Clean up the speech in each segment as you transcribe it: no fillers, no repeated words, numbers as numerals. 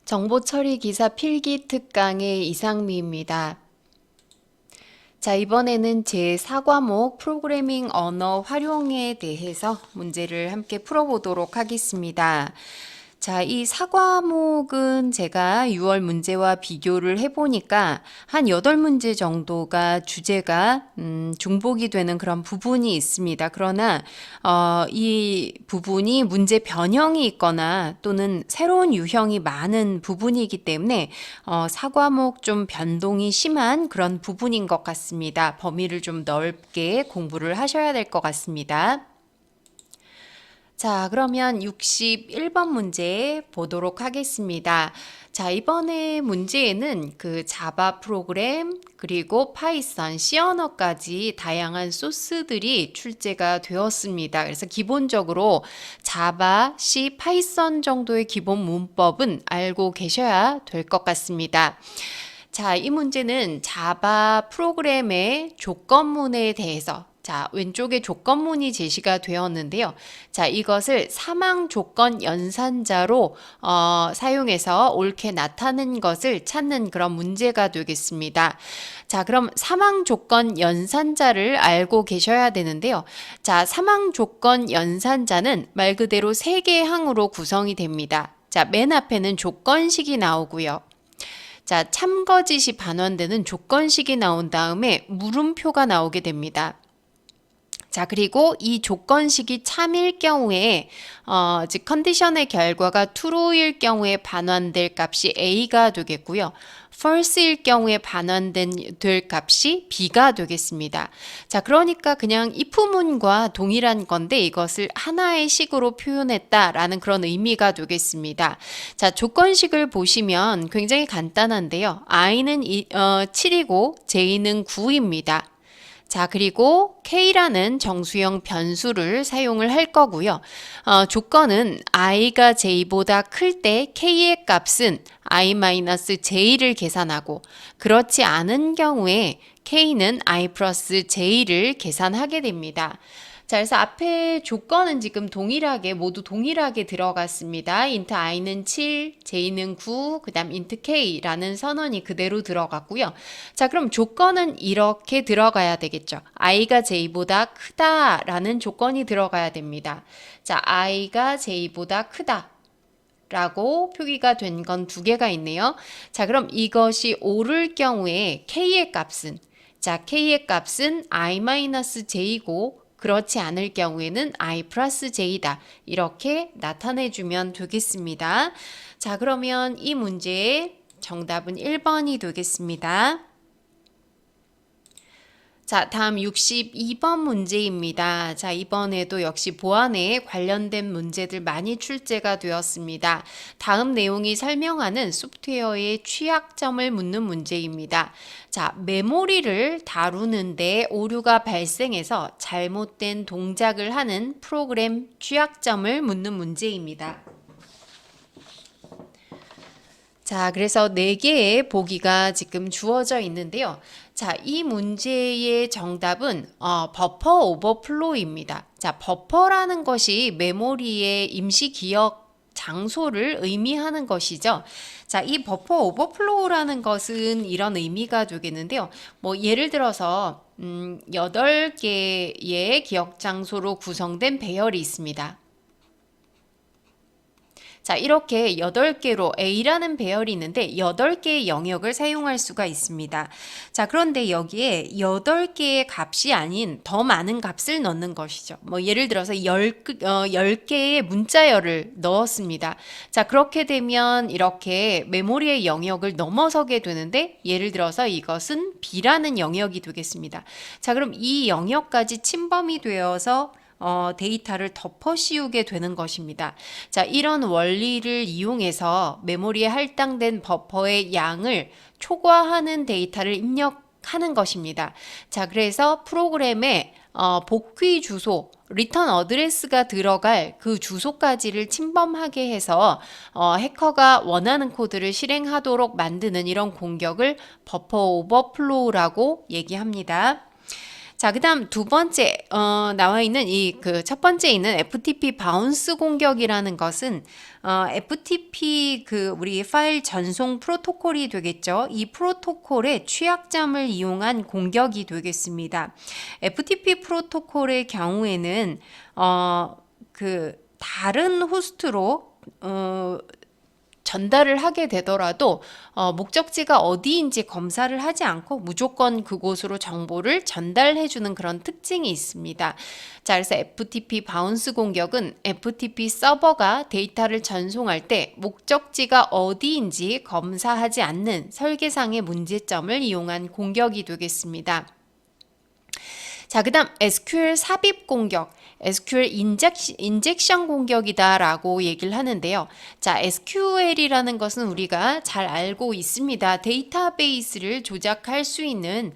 정보 처리 기사 필기 특강의 이상미입니다. 자, 이번에는 제4과목 프로그래밍 언어 활용에 대해서 문제를 함께 풀어보도록 하겠습니다. 자, 이 4과목은 제가 6월 문제와 비교를 해보니까 한 8문제 정도가 주제가 중복이 되는 그런 부분이 있습니다. 그러나 이 부분이 문제 변형이 있거나 또는 새로운 유형이 많은 부분이기 때문에 4과목 좀 변동이 심한 그런 부분인 것 같습니다. 범위를 좀 넓게 공부를 하셔야 될 것 같습니다. 자, 그러면 61번 문제 보도록 하겠습니다. 자, 이번에 문제에는 그 자바 프로그램 그리고 파이썬, C 언어까지 다양한 소스들이 출제가 되었습니다. 그래서 기본적으로 자바, C, 파이썬 정도의 기본 문법은 알고 계셔야 될 것 같습니다. 자, 이 문제는 자바 프로그램의 조건문에 대해서 자, 왼쪽에 조건문이 제시가 되었는데요. 자, 이것을 사망 조건 연산자로 사용해서 옳게 나타낸 것을 찾는 그런 문제가 되겠습니다. 자, 그럼 사망 조건 연산자를 알고 계셔야 되는데요. 자, 사망 조건 연산자는 말 그대로 3개의 항으로 구성이 됩니다. 자, 맨 앞에는 조건식이 나오고요. 자, 참거짓이 반환되는 조건식이 나온 다음에 물음표가 나오게 됩니다. 자, 그리고 이 조건식이 참일 경우에 즉 컨디션의 결과가 true일 경우에 반환될 값이 a가 되겠고요. false일 경우에 반환될 값이 b가 되겠습니다. 자, 그러니까 그냥 if문과 동일한 건데 이것을 하나의 식으로 표현했다라는 그런 의미가 되겠습니다. 자, 조건식을 보시면 굉장히 간단한데요. i는 7이고 j는 9입니다. 자, 그리고 k라는 정수형 변수를 사용을 할 거고요. 조건은 i가 j보다 클 때 k의 값은 i-j를 계산하고 그렇지 않은 경우에 k는 i 플러스 j를 계산하게 됩니다. 자, 그래서 앞에 조건은 지금 모두 동일하게 들어갔습니다. int i는 7, j는 9, 그 다음 int k라는 선언이 그대로 들어갔고요. 자, 그럼 조건은 이렇게 들어가야 되겠죠. i가 j보다 크다라는 조건이 들어가야 됩니다. 자, i가 j보다 크다. 라고 표기가 된 건 2개가 있네요. 자, 그럼 이것이 옳을 경우에 k의 값은 k의 값은 i-j고 그렇지 않을 경우에는 i 플러스 j다. 이렇게 나타내주면 되겠습니다. 자, 그러면 이 문제의 정답은 1번이 되겠습니다. 자, 다음 62번 문제입니다. 자, 이번에도 역시 보안에 관련된 문제들 많이 출제가 되었습니다. 다음 내용이 설명하는 소프트웨어의 취약점을 묻는 문제입니다. 자, 메모리를 다루는데 오류가 발생해서 잘못된 동작을 하는 프로그램 취약점을 묻는 문제입니다. 자, 그래서 4개의 보기가 지금 주어져 있는데요. 자, 이 문제의 정답은 버퍼 오버플로우입니다. 자, 버퍼라는 것이 메모리의 임시 기억 장소를 의미하는 것이죠. 자, 이 버퍼 오버플로우라는 것은 이런 의미가 되겠는데요. 뭐 예를 들어서 8개의 기억 장소로 구성된 배열이 있습니다. 자, 이렇게 8개로 A라는 배열이 있는데 8개의 영역을 사용할 수가 있습니다. 자, 그런데 여기에 8개의 값이 아닌 더 많은 값을 넣는 것이죠. 뭐 예를 들어서 10개의 문자열을 넣었습니다. 자, 그렇게 되면 이렇게 메모리의 영역을 넘어서게 되는데 예를 들어서 이것은 B라는 영역이 되겠습니다. 자, 그럼 이 영역까지 침범이 되어서 데이터를 덮어 씌우게 되는 것입니다. 자, 이런 원리를 이용해서 메모리에 할당된 버퍼의 양을 초과하는 데이터를 입력하는 것입니다. 자, 그래서 프로그램에 복귀 주소, 리턴 어드레스가 들어갈 그 주소까지를 침범하게 해서 해커가 원하는 코드를 실행하도록 만드는 이런 공격을 버퍼 오버플로우라고 얘기합니다. 자, 그다음 두 번째 나와 있는 이 그 첫 번째 있는 FTP 바운스 공격이라는 것은 FTP 그 우리 파일 전송 프로토콜이 되겠죠. 이 프로토콜의 취약점을 이용한 공격이 되겠습니다. FTP 프로토콜의 경우에는 그 다른 호스트로 전달을 하게 되더라도 목적지가 어디인지 검사를 하지 않고 무조건 그곳으로 정보를 전달해주는 그런 특징이 있습니다. 자, 그래서 FTP 바운스 공격은 FTP 서버가 데이터를 전송할 때 목적지가 어디인지 검사하지 않는 설계상의 문제점을 이용한 공격이 되겠습니다. 자, 그 다음 SQL 삽입 공격, SQL 인젝션 공격이다라고 얘기를 하는데요. 자, SQL이라는 것은 우리가 잘 알고 있습니다. 데이터베이스를 조작할 수 있는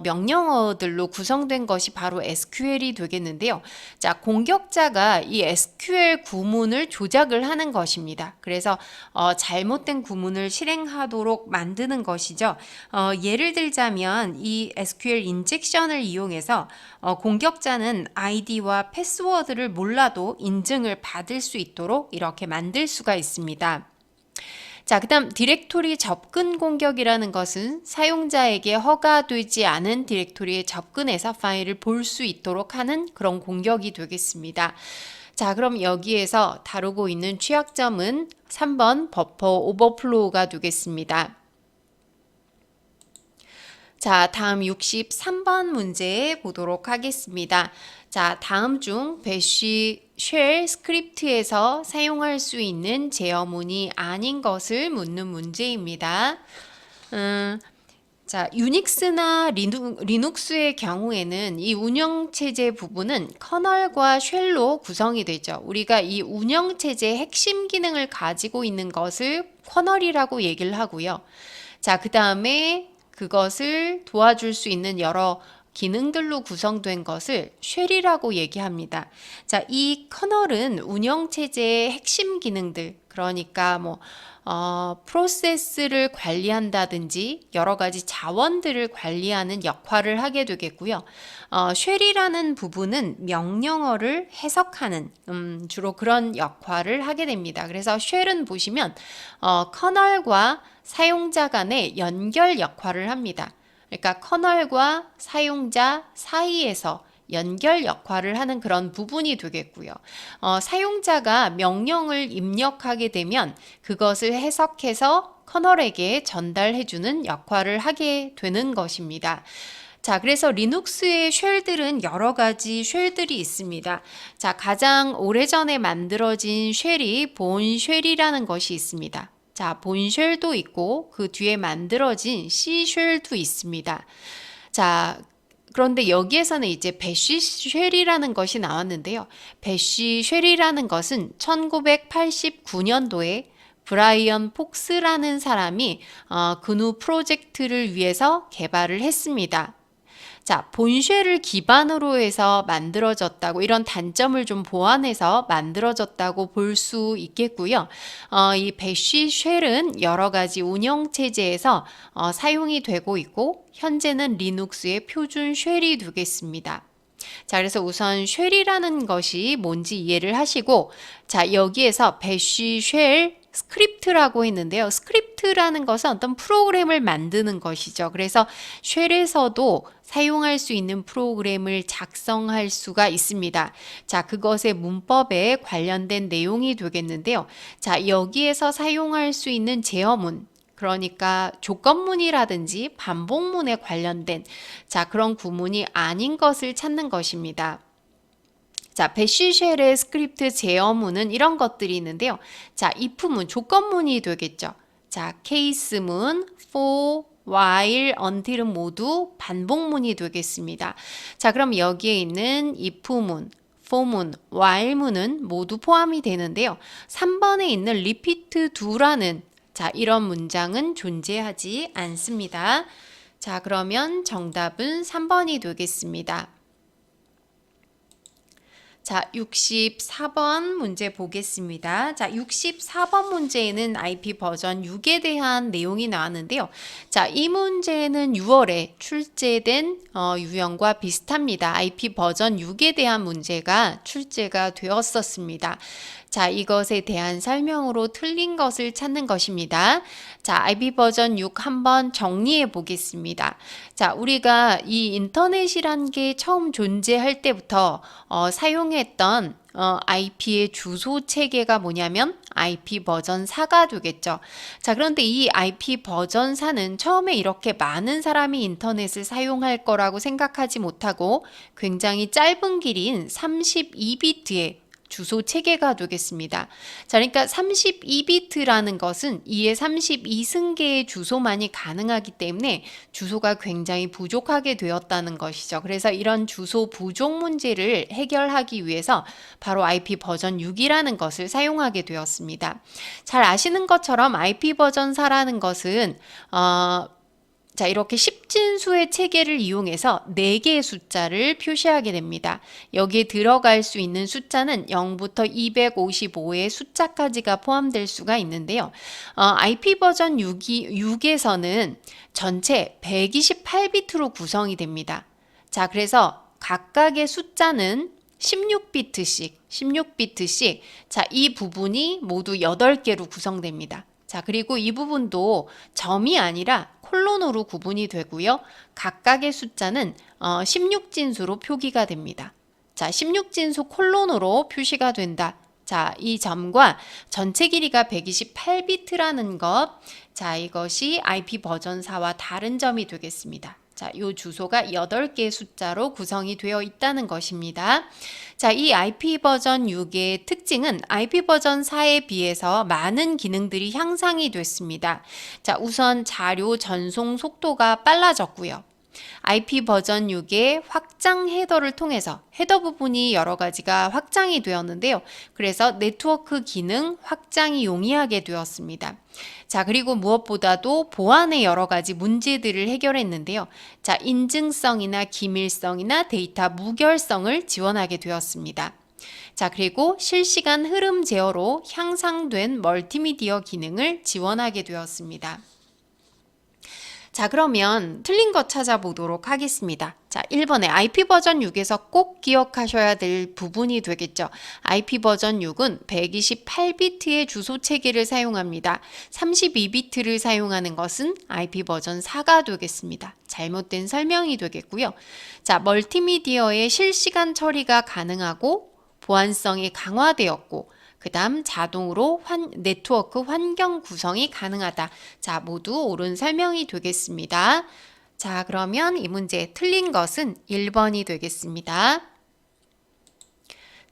명령어들로 구성된 것이 바로 SQL이 되겠는데요. 자, 공격자가 이 SQL 구문을 조작을 하는 것입니다. 그래서 잘못된 구문을 실행하도록 만드는 것이죠. 예를 들자면 이 SQL 인젝션을 이용해서 공격자는 아이디와 패스워드를 몰라도 인증을 받을 수 있도록 이렇게 만들 수가 있습니다. 자, 그 다음 디렉토리 접근 공격이라는 것은 사용자에게 허가되지 않은 디렉토리에 접근해서 파일을 볼 수 있도록 하는 그런 공격이 되겠습니다. 자, 그럼 여기에서 다루고 있는 취약점은 3번 버퍼 오버플로우가 되겠습니다. 자, 다음 63번 문제 보도록 하겠습니다. 자, 다음 중 배쉬 쉘 스크립트에서 사용할 수 있는 제어문이 아닌 것을 묻는 문제입니다. 자, 유닉스나 리눅스의 경우에는 이 운영체제 부분은 커널과 쉘로 구성이 되죠. 우리가 이 운영체제의 핵심 기능을 가지고 있는 것을 커널이라고 얘기를 하고요. 자, 그 다음에 그것을 도와줄 수 있는 여러 기능들로 구성된 것을 쉘이라고 얘기합니다. 자, 이 커널은 운영체제의 핵심 기능들, 그러니까 프로세스를 관리한다든지 여러 가지 자원들을 관리하는 역할을 하게 되겠고요. 쉘이라는 부분은 명령어를 해석하는 주로 그런 역할을 하게 됩니다. 그래서 쉘은 보시면 커널과 사용자 간의 연결 역할을 합니다. 그러니까 커널과 사용자 사이에서 연결 역할을 하는 그런 부분이 되겠고요. 사용자가 명령을 입력하게 되면 그것을 해석해서 커널에게 전달해주는 역할을 하게 되는 것입니다. 자, 그래서 리눅스의 쉘들은 여러 가지 쉘들이 있습니다. 자, 가장 오래전에 만들어진 쉘이 본 쉘이라는 것이 있습니다. 자, 본 쉘도 있고 그 뒤에 만들어진 C 쉘도 있습니다. 자, 그런데 여기에서는 이제 배쉬 쉘이라는 것이 나왔는데요. 배쉬 쉘이라는 것은 1989년도에 브라이언 폭스라는 사람이 그누 프로젝트를 위해서 개발을 했습니다. 자, 본쉘을 기반으로 해서 만들어졌다고, 이런 단점을 좀 보완해서 만들어졌다고 볼 수 있겠고요. 이 배쉬 쉘은 여러 가지 운영체제에서 사용이 되고 있고, 현재는 리눅스의 표준 쉘이 되겠습니다. 자, 그래서 우선 쉘이라는 것이 뭔지 이해를 하시고, 자, 여기에서 배쉬 쉘 스크립트라고 했는데요. 스크립트라는 것은 어떤 프로그램을 만드는 것이죠. 그래서 쉘에서도 사용할 수 있는 프로그램을 작성할 수가 있습니다. 자, 그것의 문법에 관련된 내용이 되겠는데요. 자, 여기에서 사용할 수 있는 제어문, 그러니까 조건문이라든지 반복문에 관련된 그런 구문이 아닌 것을 찾는 것입니다. 자, 배쉬 쉘의 스크립트 제어문은 이런 것들이 있는데요. 자, if문, 조건문이 되겠죠. 자, case문, for, while, until은 모두 반복문이 되겠습니다. 자, 그럼 여기에 있는 if문, for문, while문은 모두 포함이 되는데요. 3번에 있는 repeat do라는 이런 문장은 존재하지 않습니다. 자, 그러면 정답은 3번이 되겠습니다. 자, 64번 문제 보겠습니다. 자, 64번 문제에는 IP 버전 6에 대한 내용이 나왔는데요. 자, 이 문제는 6월에 출제된 유형과 비슷합니다. IP 버전 6에 대한 문제가 출제가 되었었습니다. 자, 이것에 대한 설명으로 틀린 것을 찾는 것입니다. 자, IP 버전 6 한번 정리해 보겠습니다. 자, 우리가 이 인터넷이란 게 처음 존재할 때부터 사용했던 IP의 주소 체계가 뭐냐면 IP 버전 4가 되겠죠. 자, 그런데 이 IP 버전 4는 처음에 이렇게 많은 사람이 인터넷을 사용할 거라고 생각하지 못하고 굉장히 짧은 길이인 32비트의 주소 체계가 되겠습니다. 자, 그러니까 32비트라는 것은 2의 32승계의 주소만이 가능하기 때문에 주소가 굉장히 부족하게 되었다는 것이죠. 그래서 이런 주소 부족 문제를 해결하기 위해서 바로 IP 버전 6이라는 것을 사용하게 되었습니다. 잘 아시는 것처럼 IP 버전 4라는 것은 자, 이렇게 10진수의 체계를 이용해서 4개의 숫자를 표시하게 됩니다. 여기에 들어갈 수 있는 숫자는 0부터 255의 숫자까지가 포함될 수가 있는데요. IP 버전 6에서는 전체 128비트로 구성이 됩니다. 자, 그래서 각각의 숫자는 16비트씩, 자, 이 부분이 모두 8개로 구성됩니다. 자, 그리고 이 부분도 점이 아니라 콜론으로 구분이 되고요. 각각의 숫자는 16진수로 표기가 됩니다. 자, 16진수 콜론으로 표시가 된다. 자, 이 점과 전체 길이가 128비트라는 것. 자, 이것이 IP 버전 4와 다른 점이 되겠습니다. 자, 이 주소가 8개의 숫자로 구성이 되어 있다는 것입니다. 자, 이 IP 버전 6의 특징은 IP 버전 4에 비해서 많은 기능들이 향상이 됐습니다. 자, 우선 자료 전송 속도가 빨라졌고요. IP 버전 6의 확장 헤더를 통해서 헤더 부분이 여러 가지가 확장이 되었는데요. 그래서 네트워크 기능 확장이 용이하게 되었습니다. 자, 그리고 무엇보다도 보안의 여러 가지 문제들을 해결했는데요. 자, 인증성이나 기밀성이나 데이터 무결성을 지원하게 되었습니다. 자, 그리고 실시간 흐름 제어로 향상된 멀티미디어 기능을 지원하게 되었습니다. 자, 그러면 틀린 것 찾아보도록 하겠습니다. 자, 1번에 IP 버전 6에서 꼭 기억하셔야 될 부분이 되겠죠. IP 버전 6은 128비트의 주소 체계를 사용합니다. 32비트를 사용하는 것은 IP 버전 4가 되겠습니다. 잘못된 설명이 되겠고요. 자, 멀티미디어의 실시간 처리가 가능하고 보안성이 강화되었고 그 다음 자동으로 네트워크 환경 구성이 가능하다. 자, 모두 옳은 설명이 되겠습니다. 자, 그러면 이 문제 틀린 것은 1번이 되겠습니다.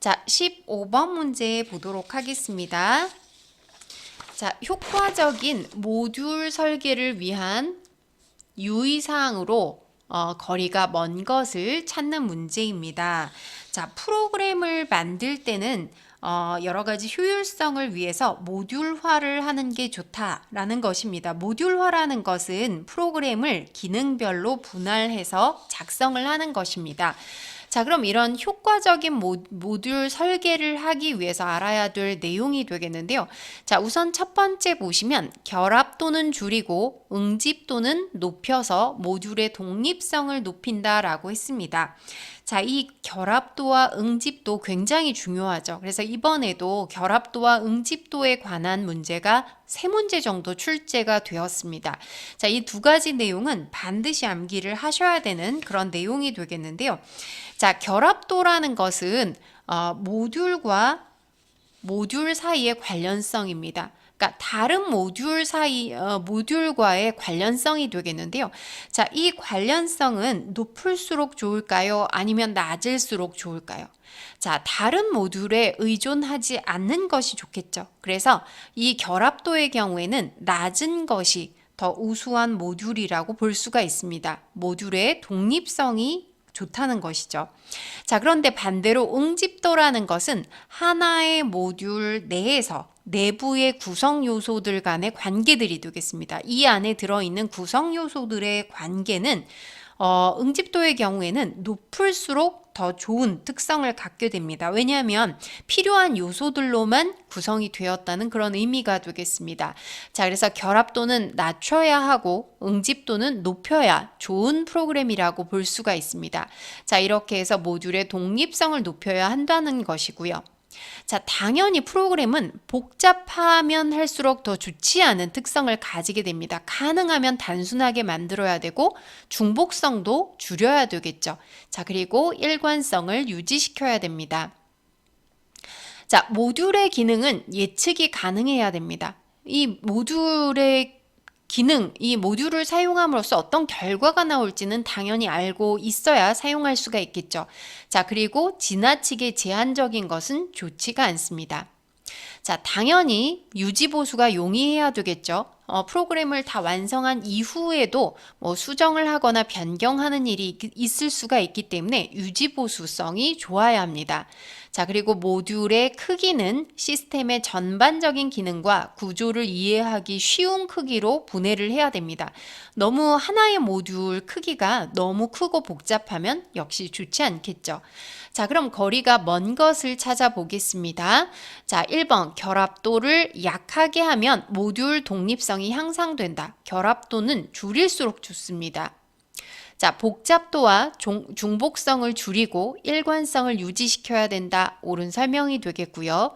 자, 15번 문제 보도록 하겠습니다. 자, 효과적인 모듈 설계를 위한 유의사항으로 거리가 먼 것을 찾는 문제입니다. 자, 프로그램을 만들 때는 여러 가지 효율성을 위해서 모듈화를 하는 게 좋다라는 것입니다. 모듈화라는 것은 프로그램을 기능별로 분할해서 작성을 하는 것입니다. 자, 그럼 이런 효과적인 모듈 설계를 하기 위해서 알아야 될 내용이 되겠는데요. 자, 우선 첫 번째 보시면 결합 또는 줄이고 응집 또는 높여서 모듈의 독립성을 높인다라고 했습니다. 자, 이 결합도와 응집도 굉장히 중요하죠. 그래서 이번에도 결합도와 응집도에 관한 문제가 3문제 정도 출제가 되었습니다. 자, 이 두 가지 내용은 반드시 암기를 하셔야 되는 그런 내용이 되겠는데요. 자, 결합도라는 것은 모듈과 모듈 사이의 관련성입니다. 그러니까 다른 모듈과의 관련성이 되겠는데요. 자, 이 관련성은 높을수록 좋을까요? 아니면 낮을수록 좋을까요? 자, 다른 모듈에 의존하지 않는 것이 좋겠죠. 그래서 이 결합도의 경우에는 낮은 것이 더 우수한 모듈이라고 볼 수가 있습니다. 모듈의 독립성이 좋다는 것이죠. 자, 그런데 반대로 응집도라는 것은 하나의 모듈 내에서 내부의 구성 요소들 간의 관계들이 되겠습니다. 이 안에 들어있는 구성 요소들의 관계는 응집도의 경우에는 높을수록 더 좋은 특성을 갖게 됩니다. 왜냐하면 필요한 요소들로만 구성이 되었다는 그런 의미가 되겠습니다. 자, 그래서 결합도는 낮춰야 하고 응집도는 높여야 좋은 프로그램이라고 볼 수가 있습니다. 자, 이렇게 해서 모듈의 독립성을 높여야 한다는 것이고요. 자, 당연히 프로그램은 복잡하면 할수록 더 좋지 않은 특성을 가지게 됩니다. 가능하면 단순하게 만들어야 되고 중복성도 줄여야 되겠죠. 자, 그리고 일관성을 유지시켜야 됩니다. 자, 모듈의 기능은 예측이 가능해야 됩니다. 이 모듈의 기능, 이 모듈을 사용함으로써 어떤 결과가 나올지는 당연히 알고 있어야 사용할 수가 있겠죠. 자, 그리고 지나치게 제한적인 것은 좋지가 않습니다. 자, 당연히 유지보수가 용이해야 되겠죠. 프로그램을 다 완성한 이후에도 수정을 하거나 변경하는 일이 있을 수가 있기 때문에 유지보수성이 좋아야 합니다. 자, 그리고 모듈의 크기는 시스템의 전반적인 기능과 구조를 이해하기 쉬운 크기로 분해를 해야 됩니다. 너무 하나의 모듈 크기가 너무 크고 복잡하면 역시 좋지 않겠죠. 자, 그럼 거리가 먼 것을 찾아보겠습니다. 자, 1번 결합도를 약하게 하면 모듈 독립성이 향상된다. 결합도는 줄일수록 좋습니다. 자, 복잡도와 중복성을 줄이고 일관성을 유지시켜야 된다. 옳은 설명이 되겠고요.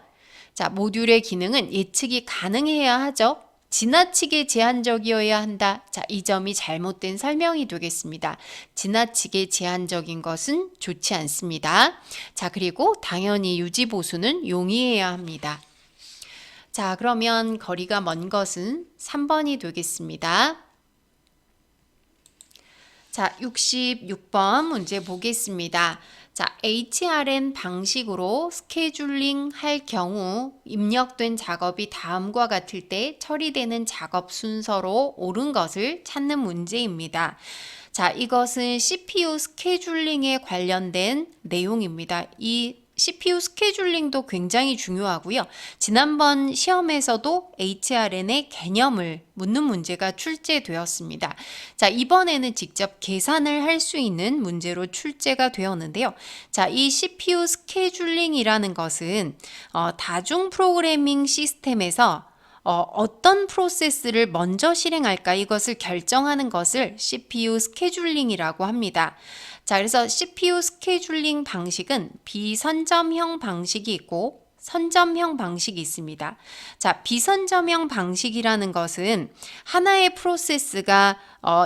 자, 모듈의 기능은 예측이 가능해야 하죠. 지나치게 제한적이어야 한다. 자, 이 점이 잘못된 설명이 되겠습니다. 지나치게 제한적인 것은 좋지 않습니다. 자, 그리고 당연히 유지보수는 용이해야 합니다. 자, 그러면 거리가 먼 것은 3번이 되겠습니다. 자, 66번 문제 보겠습니다. 자, HRN 방식으로 스케줄링 할 경우 입력된 작업이 다음과 같을 때 처리되는 작업 순서로 옳은 것을 찾는 문제입니다. 자, 이것은 CPU 스케줄링에 관련된 내용입니다. 이 CPU 스케줄링도 굉장히 중요하고요. 지난번 시험에서도 HRN의 개념을 묻는 문제가 출제되었습니다. 자, 이번에는 직접 계산을 할 수 있는 문제로 출제가 되었는데요. 자, 이 CPU 스케줄링이라는 것은 다중 프로그래밍 시스템에서 어떤 프로세스를 먼저 실행할까 이것을 결정하는 것을 CPU 스케줄링이라고 합니다. 자, 그래서 CPU 스케줄링 방식은 비선점형 방식이 있고 선점형 방식이 있습니다. 자, 비선점형 방식이라는 것은 하나의 프로세스가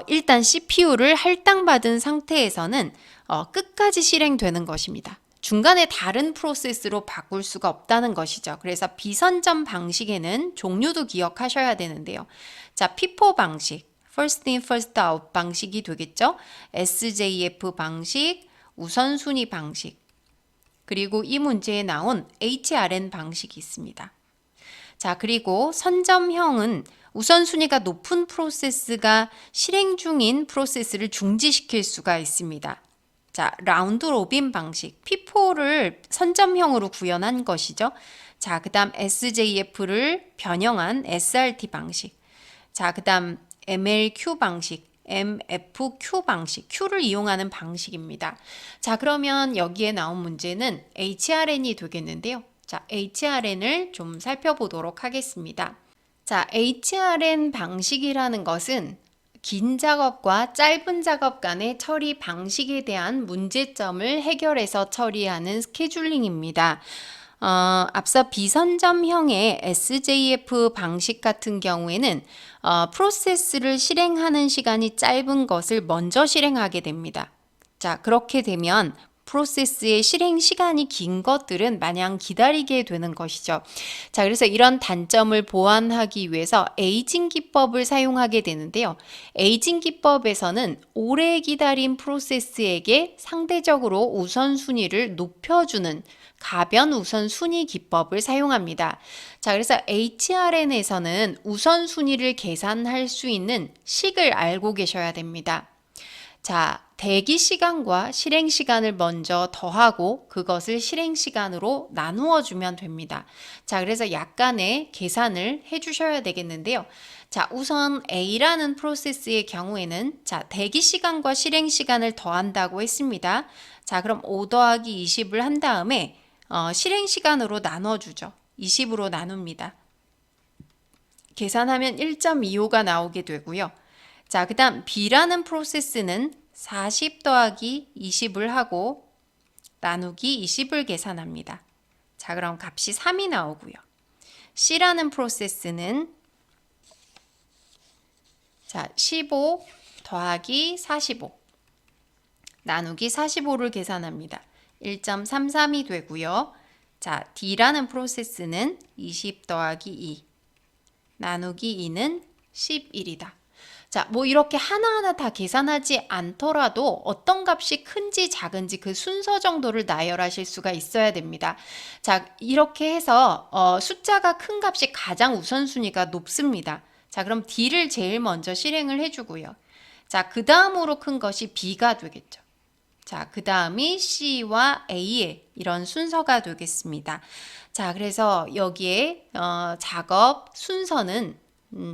일단 CPU를 할당받은 상태에서는 끝까지 실행되는 것입니다. 중간에 다른 프로세스로 바꿀 수가 없다는 것이죠. 그래서 비선점 방식에는 종류도 기억하셔야 되는데요. 자, FIFO 방식, First in, First out 방식이 되겠죠. SJF 방식, 우선순위 방식, 그리고 이 문제에 나온 HRN 방식이 있습니다. 자, 그리고 선점형은 우선순위가 높은 프로세스가 실행 중인 프로세스를 중지시킬 수가 있습니다. 자, 라운드 로빈 방식, FIFO를 선점형으로 구현한 것이죠. 자, 그 다음 SJF를 변형한 SRT 방식. 자, 그 다음 MLQ 방식, MFQ 방식, Q를 이용하는 방식입니다. 자, 그러면 여기에 나온 문제는 HRN이 되겠는데요. 자, HRN을 좀 살펴보도록 하겠습니다. 자, HRN 방식이라는 것은 긴 작업과 짧은 작업 간의 처리 방식에 대한 문제점을 해결해서 처리하는 스케줄링입니다. 앞서 비선점형의 SJF 방식 같은 경우에는 프로세스를 실행하는 시간이 짧은 것을 먼저 실행하게 됩니다. 자, 그렇게 되면 프로세스의 실행 시간이 긴 것들은 마냥 기다리게 되는 것이죠. 자, 그래서 이런 단점을 보완하기 위해서 에이징 기법을 사용하게 되는데요. 에이징 기법에서는 오래 기다린 프로세스에게 상대적으로 우선순위를 높여주는 가변 우선순위 기법을 사용합니다. 자, 그래서 HRN에서는 우선순위를 계산할 수 있는 식을 알고 계셔야 됩니다. 자, 대기 시간과 실행 시간을 먼저 더하고 그것을 실행 시간으로 나누어 주면 됩니다. 자, 그래서 약간의 계산을 해 주셔야 되겠는데요. 자, 우선 A라는 프로세스의 경우에는 자, 대기 시간과 실행 시간을 더한다고 했습니다. 자, 그럼 5 더하기 20을 한 다음에 실행 시간으로 나눠 주죠. 20으로 나눕니다. 계산하면 1.25가 나오게 되고요. 자, 그 다음 B라는 프로세스는 40 더하기 20을 하고 나누기 20을 계산합니다. 자, 그럼 값이 3이 나오고요. C라는 프로세스는 자, 15 더하기 45 나누기 45를 계산합니다. 1.33이 되고요. 자, D라는 프로세스는 20 더하기 2 나누기 2는 11이다. 자, 뭐 이렇게 하나하나 다 계산하지 않더라도 어떤 값이 큰지 작은지 그 순서 정도를 나열하실 수가 있어야 됩니다. 자, 이렇게 해서 숫자가 큰 값이 가장 우선순위가 높습니다. 자, 그럼 D를 제일 먼저 실행을 해주고요. 자, 그 다음으로 큰 것이 B가 되겠죠. 자, 그 다음이 C와 A의 이런 순서가 되겠습니다. 자, 그래서 여기에 작업 순서는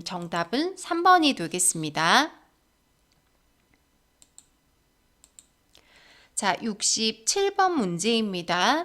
정답은 3번이 되겠습니다. 자, 67번 문제입니다.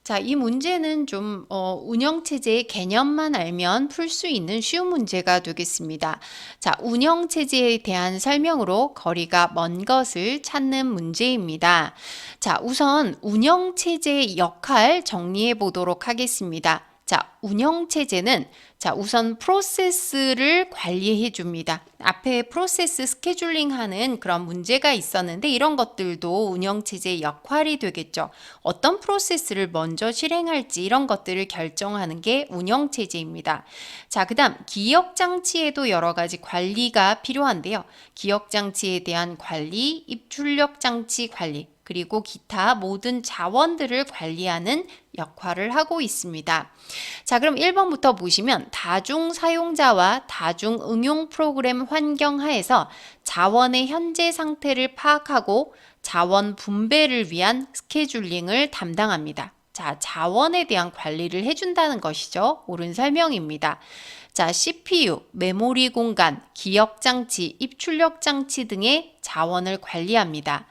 자, 이 문제는 좀 운영체제의 개념만 알면 풀 수 있는 쉬운 문제가 되겠습니다. 자, 운영체제에 대한 설명으로 거리가 먼 것을 찾는 문제입니다. 자, 우선 운영체제의 역할 정리해 보도록 하겠습니다. 자, 운영체제는 자, 우선 프로세스를 관리해 줍니다. 앞에 프로세스 스케줄링 하는 그런 문제가 있었는데 이런 것들도 운영체제의 역할이 되겠죠. 어떤 프로세스를 먼저 실행할지 이런 것들을 결정하는 게 운영체제입니다. 자, 그 다음 기억장치에도 여러 가지 관리가 필요한데요. 기억장치에 대한 관리, 입출력장치 관리, 그리고 기타 모든 자원들을 관리하는 역할을 하고 있습니다. 자, 그럼 1번부터 보시면 다중 사용자와 다중 응용 프로그램 환경 하에서 자원의 현재 상태를 파악하고 자원 분배를 위한 스케줄링을 담당합니다. 자, 자원에 대한 관리를 해준다는 것이죠. 옳은 설명입니다. 자, CPU, 메모리 공간, 기억장치, 입출력장치 등의 자원을 관리합니다.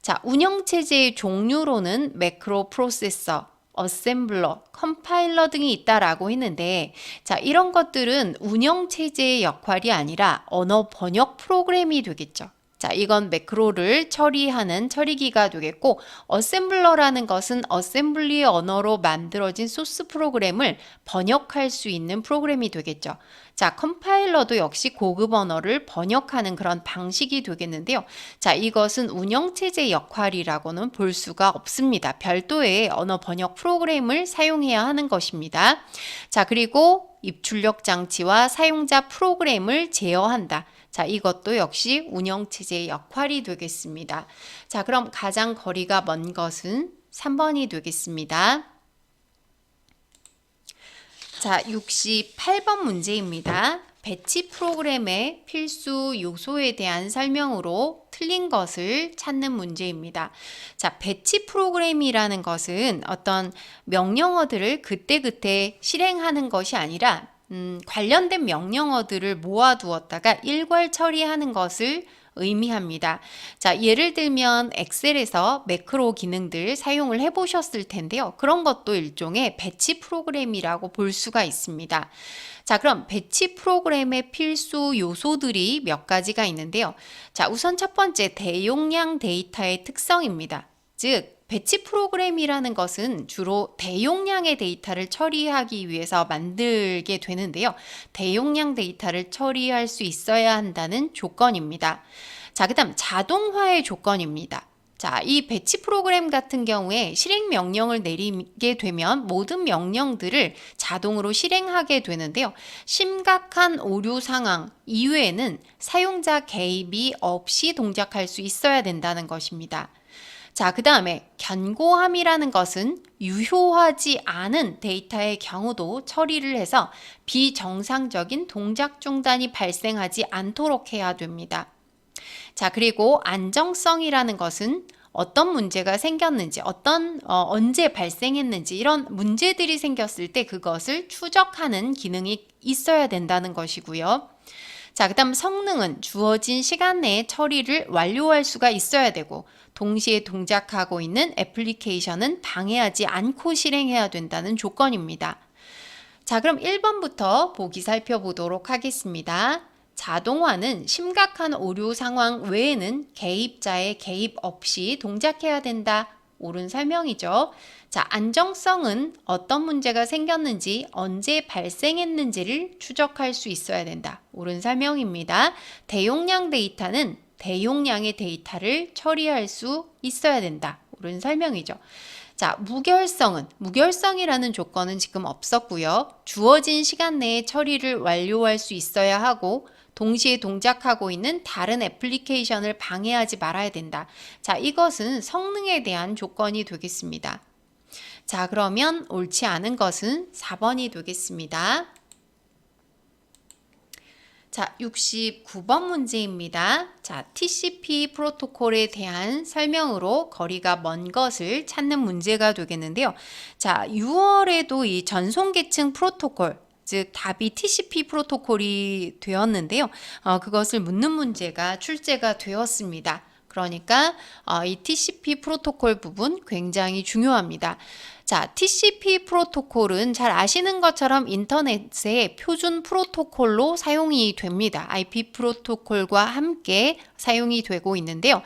자, 운영체제의 종류로는 매크로 프로세서, 어셈블러, 컴파일러 등이 있다라고 했는데 자, 이런 것들은 운영체제의 역할이 아니라 언어 번역 프로그램이 되겠죠. 자, 이건 매크로를 처리하는 처리기가 되겠고 어셈블러라는 것은 어셈블리 언어로 만들어진 소스 프로그램을 번역할 수 있는 프로그램이 되겠죠. 자, 컴파일러도 역시 고급 언어를 번역하는 그런 방식이 되겠는데요. 자, 이것은 운영체제 역할이라고는 볼 수가 없습니다. 별도의 언어 번역 프로그램을 사용해야 하는 것입니다. 자, 그리고 입출력 장치와 사용자 프로그램을 제어한다. 자, 이것도 역시 운영체제의 역할이 되겠습니다. 자, 그럼 가장 거리가 먼 것은 3번이 되겠습니다. 자, 68번 문제입니다. 배치 프로그램의 필수 요소에 대한 설명으로 틀린 것을 찾는 문제입니다. 자, 배치 프로그램이라는 것은 어떤 명령어들을 그때그때 실행하는 것이 아니라 관련된 명령어들을 모아두었다가 일괄 처리하는 것을 의미합니다. 자, 예를 들면 엑셀에서 매크로 기능들 사용을 해보셨을 텐데요. 그런 것도 일종의 배치 프로그램이라고 볼 수가 있습니다. 자, 그럼 배치 프로그램의 필수 요소들이 몇 가지가 있는데요. 자, 우선 첫 번째 대용량 데이터의 특성입니다. 즉, 배치 프로그램이라는 것은 주로 대용량의 데이터를 처리하기 위해서 만들게 되는데요. 대용량 데이터를 처리할 수 있어야 한다는 조건입니다. 자, 그 다음 자동화의 조건입니다. 자, 이 배치 프로그램 같은 경우에 실행 명령을 내리게 되면 모든 명령들을 자동으로 실행하게 되는데요. 심각한 오류 상황 이외에는 사용자 개입이 없이 동작할 수 있어야 된다는 것입니다. 자, 그 다음에 견고함이라는 것은 유효하지 않은 데이터의 경우도 처리를 해서 비정상적인 동작 중단이 발생하지 않도록 해야 됩니다. 자, 그리고 안정성이라는 것은 어떤 문제가 생겼는지, 언제 발생했는지 이런 문제들이 생겼을 때 그것을 추적하는 기능이 있어야 된다는 것이고요. 자, 그다음 성능은 주어진 시간 내에 처리를 완료할 수가 있어야 되고 동시에 동작하고 있는 애플리케이션은 방해하지 않고 실행해야 된다는 조건입니다. 자, 그럼 1번부터 보기 살펴보도록 하겠습니다. 자동화는 심각한 오류 상황 외에는 개입자의 개입 없이 동작해야 된다. 옳은 설명이죠. 자, 안정성은 어떤 문제가 생겼는지, 언제 발생했는지를 추적할 수 있어야 된다. 옳은 설명입니다. 대용량 데이터는 대용량의 데이터를 처리할 수 있어야 된다. 옳은 설명이죠. 자, 무결성이라는 조건은 지금 없었고요. 주어진 시간 내에 처리를 완료할 수 있어야 하고 동시에 동작하고 있는 다른 애플리케이션을 방해하지 말아야 된다. 자, 이것은 성능에 대한 조건이 되겠습니다. 자, 그러면 옳지 않은 것은 4번이 되겠습니다. 자, 69번 문제입니다. 자, TCP 프로토콜에 대한 설명으로 거리가 먼 것을 찾는 문제가 되겠는데요. 자, 6월에도 이 전송계층 프로토콜, 즉 답이 TCP 프로토콜이 되었는데요. 그것을 묻는 문제가 출제가 되었습니다. 그러니까 이 TCP 프로토콜 부분 굉장히 중요합니다. 자, TCP 프로토콜은 잘 아시는 것처럼 인터넷의 표준 프로토콜로 사용이 됩니다. IP 프로토콜과 함께 사용이 되고 있는데요.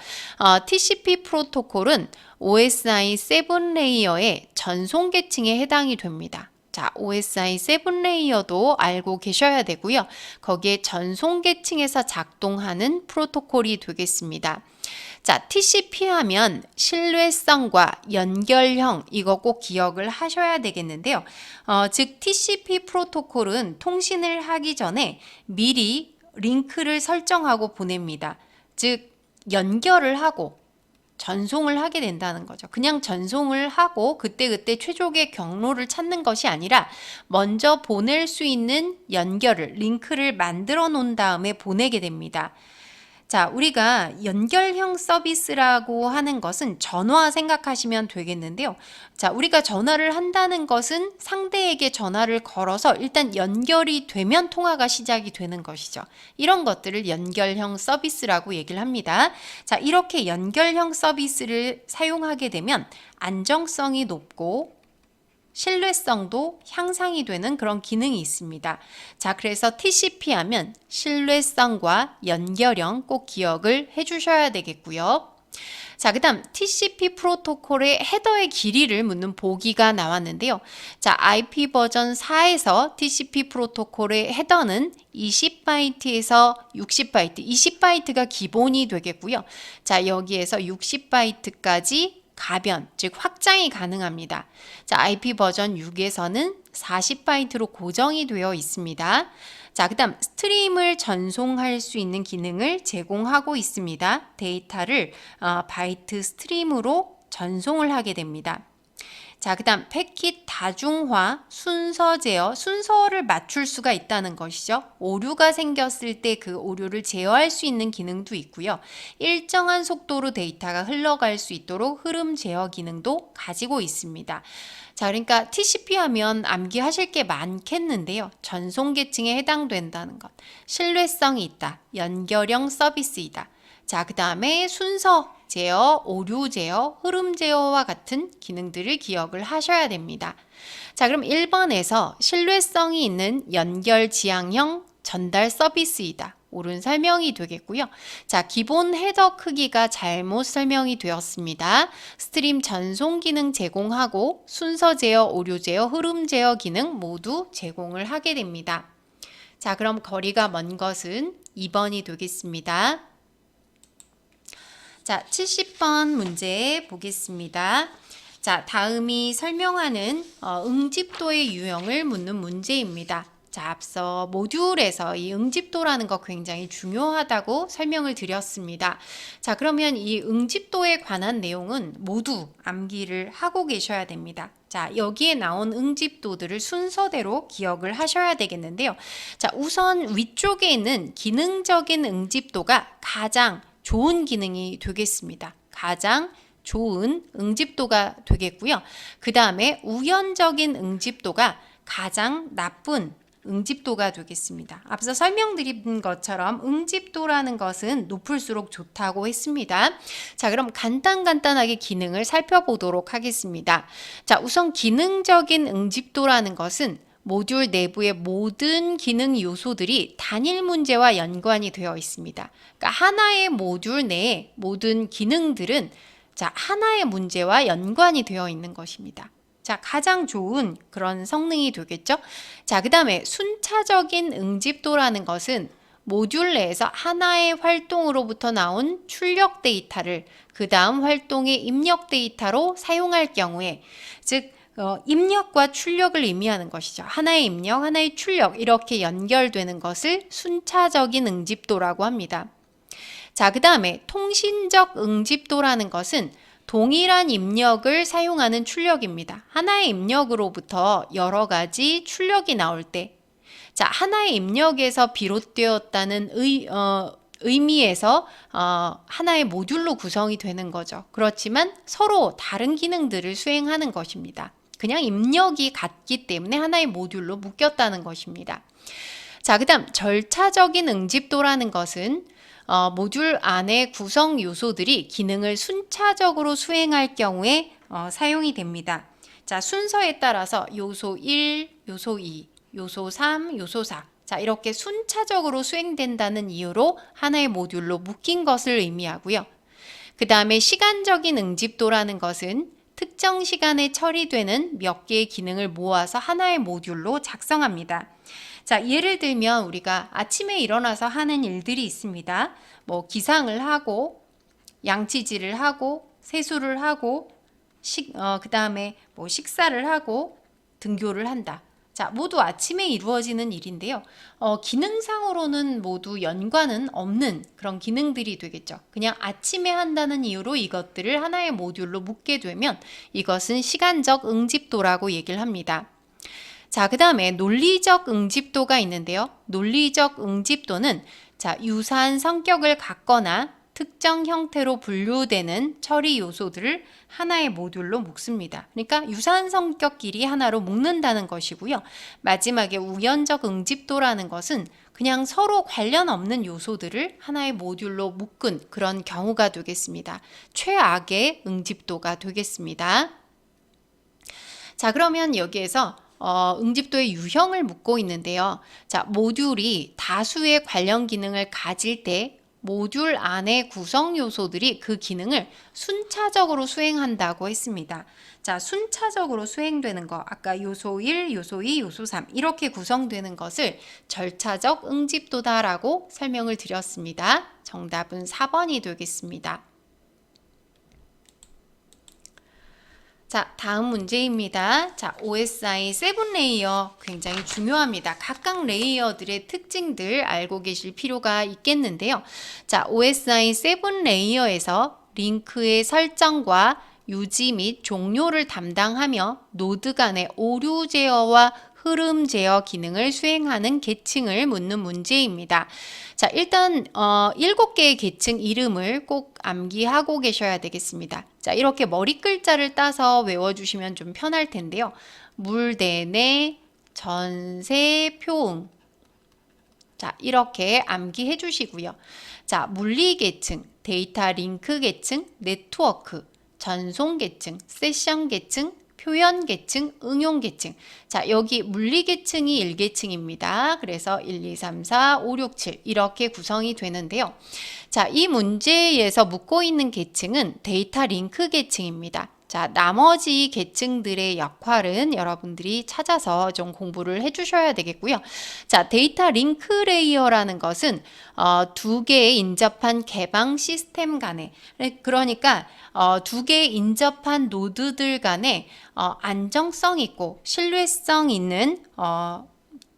TCP 프로토콜은 OSI 7레이어의 전송 계층에 해당이 됩니다. 자, OSI 7레이어도 알고 계셔야 되고요. 거기에 전송 계층에서 작동하는 프로토콜이 되겠습니다. 자, TCP 하면 신뢰성과 연결형 이거 꼭 기억을 하셔야 되겠는데요. 즉 TCP 프로토콜은 통신을 하기 전에 미리 링크를 설정하고 보냅니다. 즉 연결을 하고 전송을 하게 된다는 거죠. 그냥 전송을 하고 그때그때 최적의 경로를 찾는 것이 아니라 먼저 보낼 수 있는 링크를 만들어 놓은 다음에 보내게 됩니다. 자, 우리가 연결형 서비스라고 하는 것은 전화 생각하시면 되겠는데요. 자, 우리가 전화를 한다는 것은 상대에게 전화를 걸어서 일단 연결이 되면 통화가 시작이 되는 것이죠. 이런 것들을 연결형 서비스라고 얘기를 합니다. 자, 이렇게 연결형 서비스를 사용하게 되면 안정성이 높고 신뢰성도 향상이 되는 그런 기능이 있습니다. 자, 그래서 TCP 하면 신뢰성과 연결형 꼭 기억을 해주셔야 되겠고요. 자, 그 다음 TCP 프로토콜의 헤더의 길이를 묻는 보기가 나왔는데요. 자, IP 버전 4에서 TCP 프로토콜의 헤더는 20바이트에서 60바이트, 20바이트가 기본이 되겠고요. 자, 여기에서 60바이트까지 가변, 즉 확장이 가능합니다. 자, IP 버전 6에서는 40바이트로 고정이 되어 있습니다. 자, 그 다음 스트림을 전송할 수 있는 기능을 제공하고 있습니다. 데이터를 바이트 스트림으로 전송을 하게 됩니다. 자, 그 다음 패킷 다중화, 순서 제어, 순서를 맞출 수가 있다는 것이죠. 오류가 생겼을 때 그 오류를 제어할 수 있는 기능도 있고요. 일정한 속도로 데이터가 흘러갈 수 있도록 흐름 제어 기능도 가지고 있습니다. 자, 그러니까 TCP 하면 암기하실 게 많겠는데요. 전송 계층에 해당된다는 것, 신뢰성이 있다, 연결형 서비스이다. 자, 그 다음에 순서 제어, 오류 제어, 흐름 제어와 같은 기능들을 기억을 하셔야 됩니다. 자, 그럼 1번에서 신뢰성이 있는 연결 지향형 전달 서비스이다. 옳은 설명이 되겠고요. 자, 기본 헤더 크기가 잘못 설명이 되었습니다. 스트림 전송 기능 제공하고 순서 제어, 오류 제어, 흐름 제어 기능 모두 제공을 하게 됩니다. 자, 그럼 거리가 먼 것은 2번이 되겠습니다. 자, 70번 문제 보겠습니다. 자, 다음이 설명하는 응집도의 유형을 묻는 문제입니다. 자, 앞서 모듈에서 이 응집도라는 거 굉장히 중요하다고 설명을 드렸습니다. 자, 그러면 이 응집도에 관한 내용은 모두 암기를 하고 계셔야 됩니다. 자, 여기에 나온 응집도들을 순서대로 기억을 하셔야 되겠는데요. 자, 우선 위쪽에 있는 기능적인 응집도가 가장 좋은 기능이 되겠습니다. 가장 좋은 응집도가 되겠고요. 그 다음에 우연적인 응집도가 가장 나쁜 응집도가 되겠습니다. 앞서 설명드린 것처럼 응집도라는 것은 높을수록 좋다고 했습니다. 자, 그럼 간단하게 기능을 살펴보도록 하겠습니다. 자, 우선 기능적인 응집도라는 것은 모듈 내부의 모든 기능 요소들이 단일 문제와 연관이 되어 있습니다. 그러니까 하나의 모듈 내의 모든 기능들은 하나의 문제와 연관이 되어 있는 것입니다. 자, 가장 좋은 그런 성능이 되겠죠? 자, 그 다음에 순차적인 응집도라는 것은 모듈 내에서 하나의 활동으로부터 나온 출력 데이터를 그 다음 활동의 입력 데이터로 사용할 경우에, 즉 입력과 출력을 의미하는 것이죠. 하나의 입력, 하나의 출력 이렇게 연결되는 것을 순차적인 응집도라고 합니다. 자, 그 다음에 통신적 응집도라는 것은 동일한 입력을 사용하는 출력입니다. 하나의 입력으로부터 여러 가지 출력이 나올 때, 자, 하나의 입력에서 비롯되었다는 의미에서 하나의 모듈로 구성이 되는 거죠. 그렇지만 서로 다른 기능들을 수행하는 것입니다. 그냥 입력이 같기 때문에 하나의 모듈로 묶였다는 것입니다. 자, 그 다음 절차적인 응집도라는 것은 모듈 안의 구성 요소들이 기능을 순차적으로 수행할 경우에 사용이 됩니다. 자, 순서에 따라서 요소 1, 요소 2, 요소 3, 요소 4. 자, 이렇게 순차적으로 수행된다는 이유로 하나의 모듈로 묶인 것을 의미하고요. 그 다음에 시간적인 응집도라는 것은 특정 시간에 처리되는 몇 개의 기능을 모아서 하나의 모듈로 작성합니다. 자, 예를 들면 우리가 아침에 일어나서 하는 일들이 있습니다. 뭐 기상을 하고 양치질을 하고 세수를 하고 그 다음에 뭐 식사를 하고 등교를 한다. 자, 모두 아침에 이루어지는 일인데요. 기능상으로는 모두 연관은 없는 그런 기능들이 되겠죠. 그냥 아침에 한다는 이유로 이것들을 하나의 모듈로 묶게 되면 이것은 시간적 응집도라고 얘기를 합니다. 자, 그 다음에 논리적 응집도가 있는데요. 논리적 응집도는 유사한 성격을 갖거나 특정 형태로 분류되는 처리 요소들을 하나의 모듈로 묶습니다. 그러니까 유사한 성격끼리 하나로 묶는다는 것이고요. 마지막에 우연적 응집도라는 것은 그냥 서로 관련 없는 요소들을 하나의 모듈로 묶은 그런 경우가 되겠습니다. 최악의 응집도가 되겠습니다. 자, 그러면 여기에서 응집도의 유형을 묻고 있는데요. 자, 모듈이 다수의 관련 기능을 가질 때 모듈 안의 구성 요소들이 그 기능을 순차적으로 수행한다고 했습니다. 자, 순차적으로 수행되는 거, 아까 요소 1, 요소 2, 요소 3 이렇게 구성되는 것을 절차적 응집도다라고 설명을 드렸습니다. 정답은 4번이 되겠습니다. 자, 다음 문제입니다. 자, OSI 7레이어 굉장히 중요합니다. 각각 레이어들의 특징들 알고 계실 필요가 있겠는데요. 자, OSI 7레이어에서 링크의 설정과 유지 및 종료를 담당하며 노드 간의 오류 제어와 흐름 제어 기능을 수행하는 계층을 묻는 문제입니다. 자, 일단 7개의 계층 이름을 꼭 암기하고 계셔야 되겠습니다. 자, 이렇게 머리 글자를 따서 외워주시면 좀 편할 텐데요. 물대내, 전세, 표응. 자, 이렇게 암기해 주시고요. 자, 물리 계층, 데이터 링크 계층, 네트워크, 전송 계층, 세션 계층, 표현 계층, 응용 계층. 자, 여기 물리 계층이 1계층입니다. 그래서 1, 2, 3, 4, 5, 6, 7 이렇게 구성이 되는데요. 자, 이 문제에서 묻고 있는 계층은 데이터 링크 계층입니다. 자, 나머지 계층들의 역할은 여러분들이 찾아서 좀 공부를 해주셔야 되겠고요. 자, 데이터 링크 레이어라는 것은 2개의 인접한 개방 시스템 간에, 그러니까 2개의 인접한 노드들 간에 안정성 있고 신뢰성 있는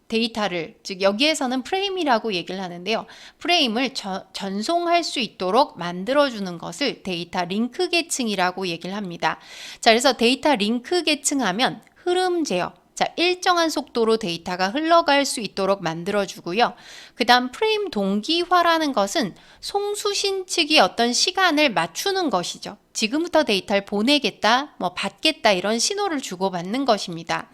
데이터를, 즉 여기에서는 프레임이라고 얘기를 하는데요. 프레임을 전송할 수 있도록 만들어주는 것을 데이터 링크 계층이라고 얘기를 합니다. 자, 그래서 데이터 링크 계층 하면 흐름 제어, 자, 일정한 속도로 데이터가 흘러갈 수 있도록 만들어주고요. 그 다음 프레임 동기화라는 것은 송수신 측이 어떤 시간을 맞추는 것이죠. 지금부터 데이터를 보내겠다, 뭐 받겠다 이런 신호를 주고받는 것입니다.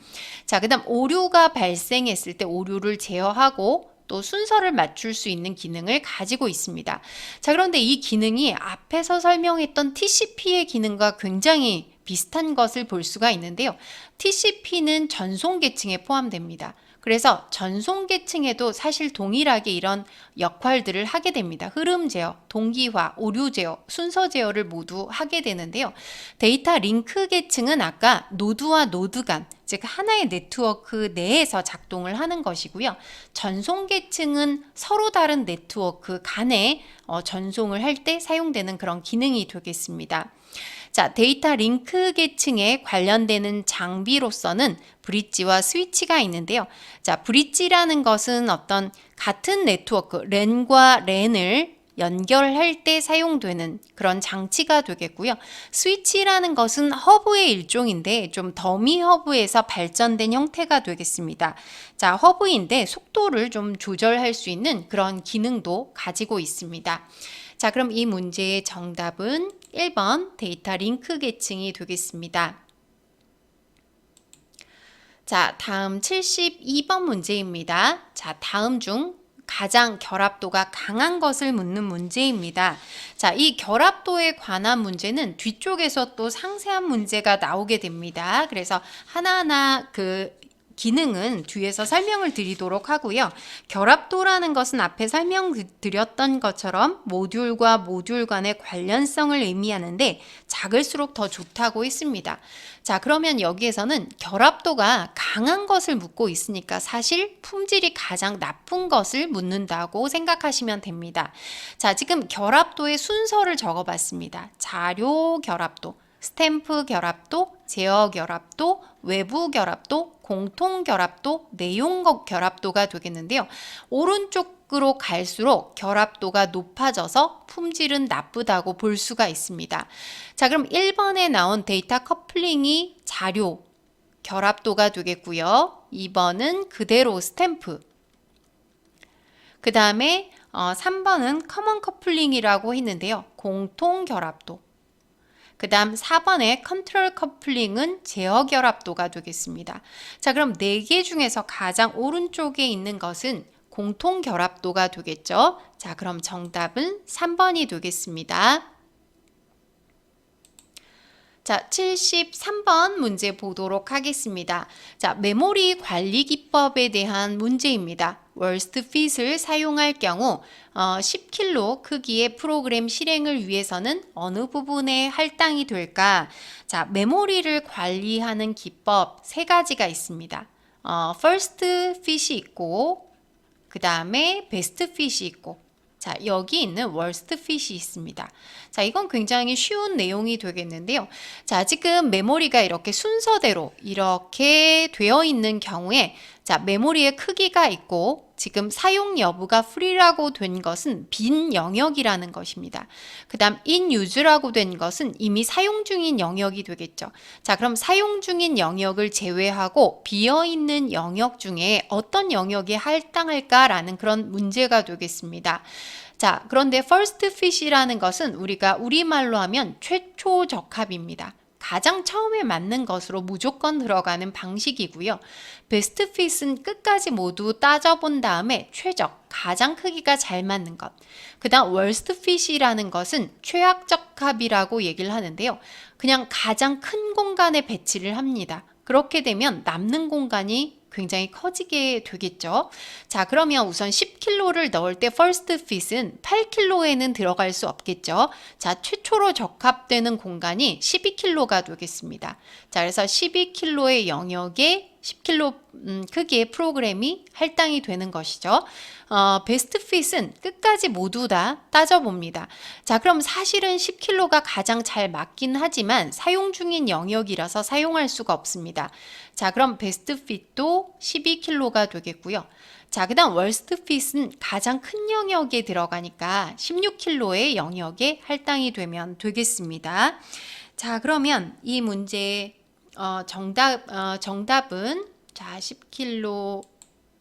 자, 그 다음 오류가 발생했을 때 오류를 제어하고 또 순서를 맞출 수 있는 기능을 가지고 있습니다. 자, 그런데 이 기능이 앞에서 설명했던 TCP의 기능과 굉장히 비슷한 것을 볼 수가 있는데요. TCP는 전송 계층에 포함됩니다. 그래서 전송 계층에도 사실 동일하게 이런 역할들을 하게 됩니다. 흐름 제어, 동기화, 오류 제어, 순서 제어를 모두 하게 되는데요. 데이터 링크 계층은 아까 노드와 노드 간, 즉 하나의 네트워크 내에서 작동을 하는 것이고요. 전송 계층은 서로 다른 네트워크 간에 전송을 할 때 사용되는 그런 기능이 되겠습니다. 자, 데이터 링크 계층에 관련되는 장비로서는 브릿지와 스위치가 있는데요. 자, 브릿지라는 것은 어떤 같은 네트워크, 랜과 랜을 연결할 때 사용되는 그런 장치가 되겠고요. 스위치라는 것은 허브의 일종인데 좀 더미 허브에서 발전된 형태가 되겠습니다. 자, 허브인데 속도를 좀 조절할 수 있는 그런 기능도 가지고 있습니다. 자, 그럼 이 문제의 정답은 1번 데이터 링크 계층이 되겠습니다. 자, 다음 72번 문제입니다. 자, 다음 중 가장 결합도가 강한 것을 묻는 문제입니다. 자, 이 결합도에 관한 문제는 뒤쪽에서 또 상세한 문제가 나오게 됩니다. 그래서 하나하나 기능은 뒤에서 설명을 드리도록 하고요. 결합도라는 것은 앞에 설명드렸던 것처럼 모듈과 모듈 간의 관련성을 의미하는데 작을수록 더 좋다고 했습니다. 자, 그러면 여기에서는 결합도가 강한 것을 묻고 있으니까 사실 품질이 가장 나쁜 것을 묻는다고 생각하시면 됩니다. 자, 지금 결합도의 순서를 적어봤습니다. 자료 결합도, 스탬프 결합도, 제어 결합도, 외부 결합도, 공통 결합도, 내용 결합도가 되겠는데요. 오른쪽으로 갈수록 결합도가 높아져서 품질은 나쁘다고 볼 수가 있습니다. 자, 그럼 1번에 나온 데이터 커플링이 자료 결합도가 되겠고요. 2번은 그대로 스탬프. 그 다음에 3번은 커먼 커플링이라고 했는데요. 공통 결합도. 그 다음 4번의 컨트롤 커플링은 제어 결합도가 되겠습니다. 자, 그럼 4개 중에서 가장 오른쪽에 있는 것은 공통 결합도가 되겠죠. 자, 그럼 정답은 3번이 되겠습니다. 자, 73번 문제 보도록 하겠습니다. 자, 메모리 관리 기법에 대한 문제입니다. 월스트 핏을 사용할 경우 10kilo 크기의 프로그램 실행을 위해서는 어느 부분에 할당이 될까? 자, 메모리를 관리하는 기법 3가지가 있습니다. first fit이 있고 그 다음에 best fit이 있고 자, 여기 있는 worst fit이 있습니다. 자, 이건 굉장히 쉬운 내용이 되겠는데요. 자, 지금 메모리가 이렇게 순서대로 이렇게 되어 있는 경우에 자, 메모리의 크기가 있고 지금 사용 여부가 free라고 된 것은 빈 영역이라는 것입니다. 그 다음 in use라고 된 것은 이미 사용 중인 영역이 되겠죠. 자, 그럼 사용 중인 영역을 제외하고 비어있는 영역 중에 어떤 영역에 할당할까라는 그런 문제가 되겠습니다. 자, 그런데 first fit이라는 것은 우리가 우리말로 하면 최초 적합입니다. 가장 처음에 맞는 것으로 무조건 들어가는 방식이고요. 베스트 핏은 끝까지 모두 따져본 다음에 최적, 가장 크기가 잘 맞는 것. 그 다음 월스트 핏이라는 것은 최악적합이라고 얘기를 하는데요. 그냥 가장 큰 공간에 배치를 합니다. 그렇게 되면 남는 공간이 굉장히 커지게 되겠죠. 자, 그러면 우선 10kg를 넣을 때 first fit은 8kg에는 들어갈 수 없겠죠. 자, 최초로 적합되는 공간이 12kg가 되겠습니다. 자, 그래서 12kg의 영역에 10kg 크기의 프로그램이 할당이 되는 것이죠. 베스트 핏은 끝까지 모두 다 따져봅니다. 자, 그럼 사실은 10kg가 가장 잘 맞긴 하지만 사용 중인 영역이라서 사용할 수가 없습니다. 자, 그럼 베스트 핏도 12kg가 되겠고요. 자, 그 다음 월스트 핏은 가장 큰 영역에 들어가니까 16kg의 영역에 할당이 되면 되겠습니다. 자, 그러면 이 문제의 정답은 자, 10kg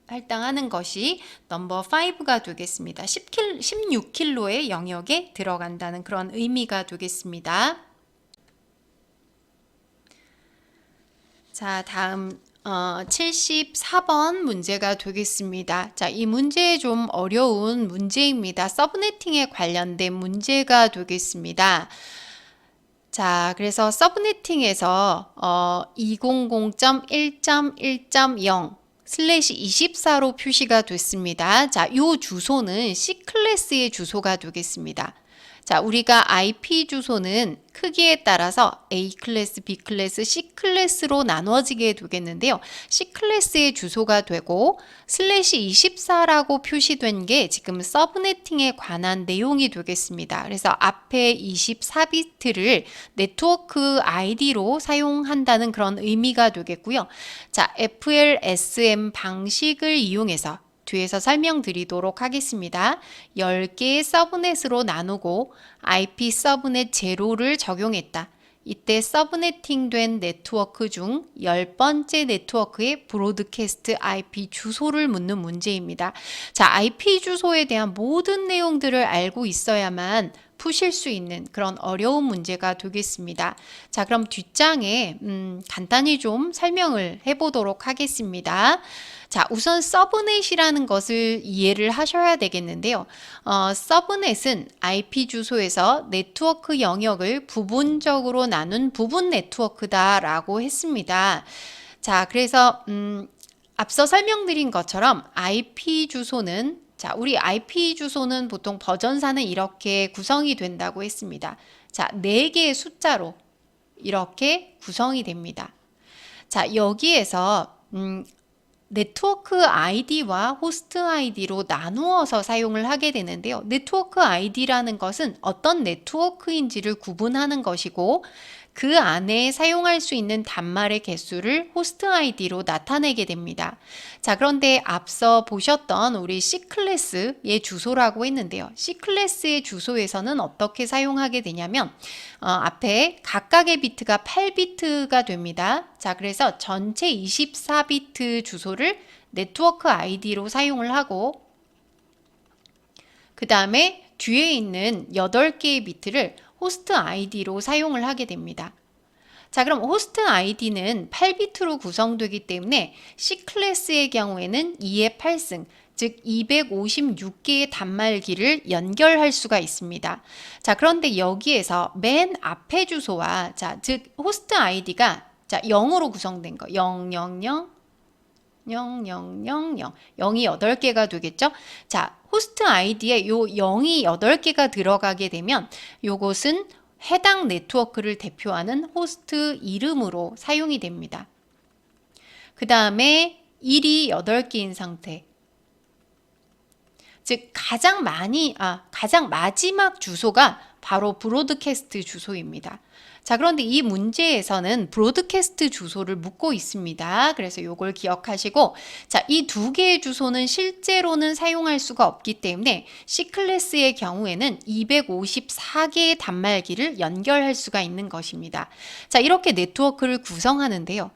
할당하는 것이 넘버 5가 되겠습니다. 16kg의 영역에 들어간다는 그런 의미가 되겠습니다. 자, 다음 74번 문제가 되겠습니다. 자, 이 문제 좀 어려운 문제입니다. 서브네팅에 관련된 문제가 되겠습니다. 자, 그래서 서브네팅에서 200.1.1.0 슬래시 24로 표시가 됐습니다. 자, 이 주소는 C클래스의 주소가 되겠습니다. 자, 우리가 IP 주소는 크기에 따라서 A클래스, B클래스, C클래스로 나눠지게 되겠는데요. C클래스의 주소가 되고 슬래시 24라고 표시된 게 지금 서브네팅에 관한 내용이 되겠습니다. 그래서 앞에 24비트를 네트워크 아이디로 사용한다는 그런 의미가 되겠고요. 자, FLSM 방식을 이용해서 뒤에서 설명드리도록 하겠습니다. 10개의 서브넷으로 나누고 IP 서브넷 제로를 적용했다. 이때 서브네팅된 네트워크 중 10번째 네트워크의 브로드캐스트 IP 주소를 묻는 문제입니다. 자, IP 주소에 대한 모든 내용들을 알고 있어야만 푸실 수 있는 그런 어려운 문제가 되겠습니다. 자, 그럼 뒷장에 간단히 좀 설명을 해보도록 하겠습니다. 자, 우선 서브넷이라는 것을 이해를 하셔야 되겠는데요. 서브넷은 IP 주소에서 네트워크 영역을 부분적으로 나눈 부분 네트워크다라고 했습니다. 자, 그래서 앞서 설명드린 것처럼 IP 주소는 자, 우리 IP 주소는 보통 버전사는 이렇게 구성이 된다고 했습니다. 자, 4개의 숫자로 이렇게 구성이 됩니다. 자, 여기에서 네트워크 아이디와 호스트 아이디로 나누어서 사용을 하게 되는데요. 네트워크 아이디라는 것은 어떤 네트워크인지를 구분하는 것이고 그 안에 사용할 수 있는 단말의 개수를 호스트 아이디로 나타내게 됩니다. 자, 그런데 앞서 보셨던 우리 C클래스의 주소라고 했는데요. C클래스의 주소에서는 어떻게 사용하게 되냐면 앞에 각각의 비트가 8비트가 됩니다. 자, 그래서 전체 24비트 주소를 네트워크 아이디로 사용을 하고 그 다음에 뒤에 있는 8개의 비트를 호스트 아이디로 사용을 하게 됩니다. 자, 그럼 호스트 아이디는 8비트로 구성되기 때문에 C클래스의 경우에는 2의 8승, 즉 256개의 단말기를 연결할 수가 있습니다. 자, 그런데 여기에서 맨 앞에 주소와 자, 즉 호스트 아이디가 자, 0으로 구성된 거 000 0000 0이 8개가 되겠죠? 자, 호스트 아이디에 요 0이 8개가 들어가게 되면 요것은 해당 네트워크를 대표하는 호스트 이름으로 사용이 됩니다. 그 다음에 1이 8개인 상태. 즉 가장 마지막 주소가 바로 브로드캐스트 주소입니다. 자, 그런데 이 문제에서는 브로드캐스트 주소를 묻고 있습니다. 그래서 이걸 기억하시고 자, 이 2개의 주소는 실제로는 사용할 수가 없기 때문에 C클래스의 경우에는 254개의 단말기를 연결할 수가 있는 것입니다. 자, 이렇게 네트워크를 구성하는데요.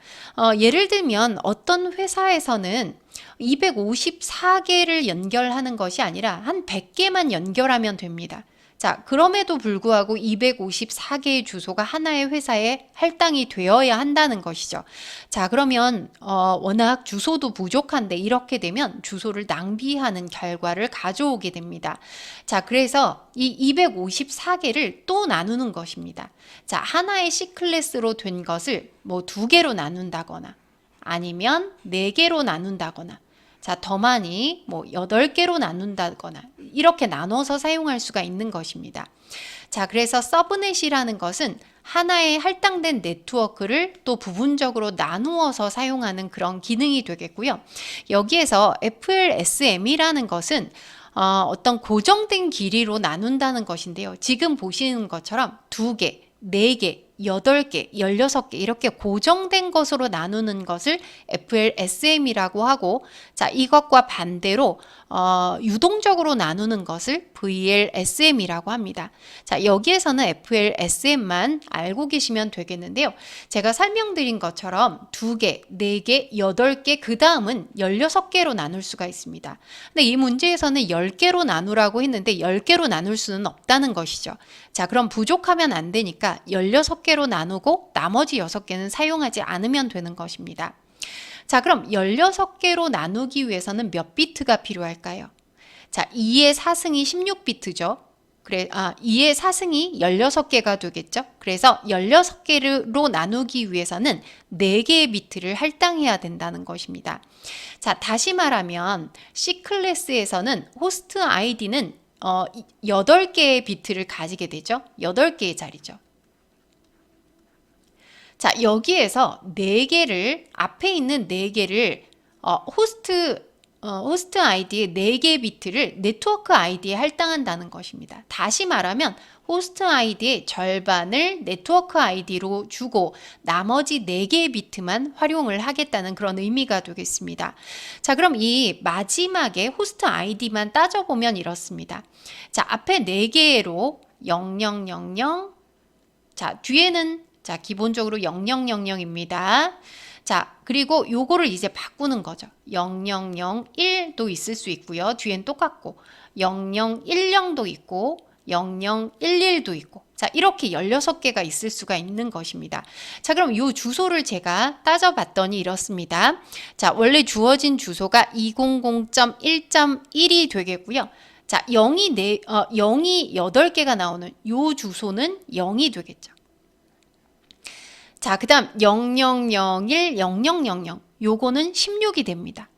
예를 들면 어떤 회사에서는 254개를 연결하는 것이 아니라 한 100개만 연결하면 됩니다. 자, 그럼에도 불구하고 254개의 주소가 하나의 회사에 할당이 되어야 한다는 것이죠. 자, 그러면 워낙 주소도 부족한데 이렇게 되면 주소를 낭비하는 결과를 가져오게 됩니다. 자, 그래서 이 254개를 또 나누는 것입니다. 자, 하나의 C클래스로 된 것을 뭐 2개로 나눈다거나 아니면 4개로 나눈다거나 자, 더 많이 뭐 8개로 나눈다거나 이렇게 나눠서 사용할 수가 있는 것입니다. 자, 그래서 서브넷이라는 것은 하나의 할당된 네트워크를 또 부분적으로 나누어서 사용하는 그런 기능이 되겠고요. 여기에서 FLSM이라는 것은 어떤 고정된 길이로 나눈다는 것인데요. 지금 보시는 것처럼 2개, 4개 8개, 16개 이렇게 고정된 것으로 나누는 것을 FLSM이라고 하고, 자, 이것과 반대로 유동적으로 나누는 것을 VLSM이라고 합니다. 자, 여기에서는 FLSM만 알고 계시면 되겠는데요. 제가 설명드린 것처럼 2개, 4개, 8개, 그 다음은 16개로 나눌 수가 있습니다. 근데 이 문제에서는 10개로 나누라고 했는데 10개로 나눌 수는 없다는 것이죠. 자, 그럼 부족하면 안 되니까 16개로 나누고 나머지 6개는 사용하지 않으면 되는 것입니다. 자, 그럼 16개로 나누기 위해서는 몇 비트가 필요할까요? 자, 2의 4승이 16비트죠. 2의 4승이 16개가 되겠죠. 그래서 16개로 나누기 위해서는 4개의 비트를 할당해야 된다는 것입니다. 자, 다시 말하면 C클래스에서는 호스트 아이디는 8개의 비트를 가지게 되죠. 8개의 자리죠. 자, 여기에서 4개를, 앞에 있는 4개를 호스트 아이디의 4개의 비트를 네트워크 아이디에 할당한다는 것입니다. 다시 말하면 호스트 아이디의 절반을 네트워크 아이디로 주고 나머지 4개의 비트만 활용을 하겠다는 그런 의미가 되겠습니다. 자, 그럼 이 마지막에 호스트 아이디만 따져보면 이렇습니다. 자, 앞에 4개로 0000, 자, 뒤에는 자, 기본적으로 0000입니다. 자, 그리고 요거를 이제 바꾸는 거죠. 0001도 있을 수 있고요. 뒤엔 똑같고 0010도 있고 0011도 있고, 자, 이렇게 16개가 있을 수가 있는 것입니다. 자, 그럼 요 주소를 제가 따져봤더니 이렇습니다. 자, 원래 주어진 주소가 200.1.1이 되겠고요. 자, 0이 8개가 나오는 요 주소는 0이 되겠죠. 자, 그 다음 0001, 0000 요거는 16이 됩니다.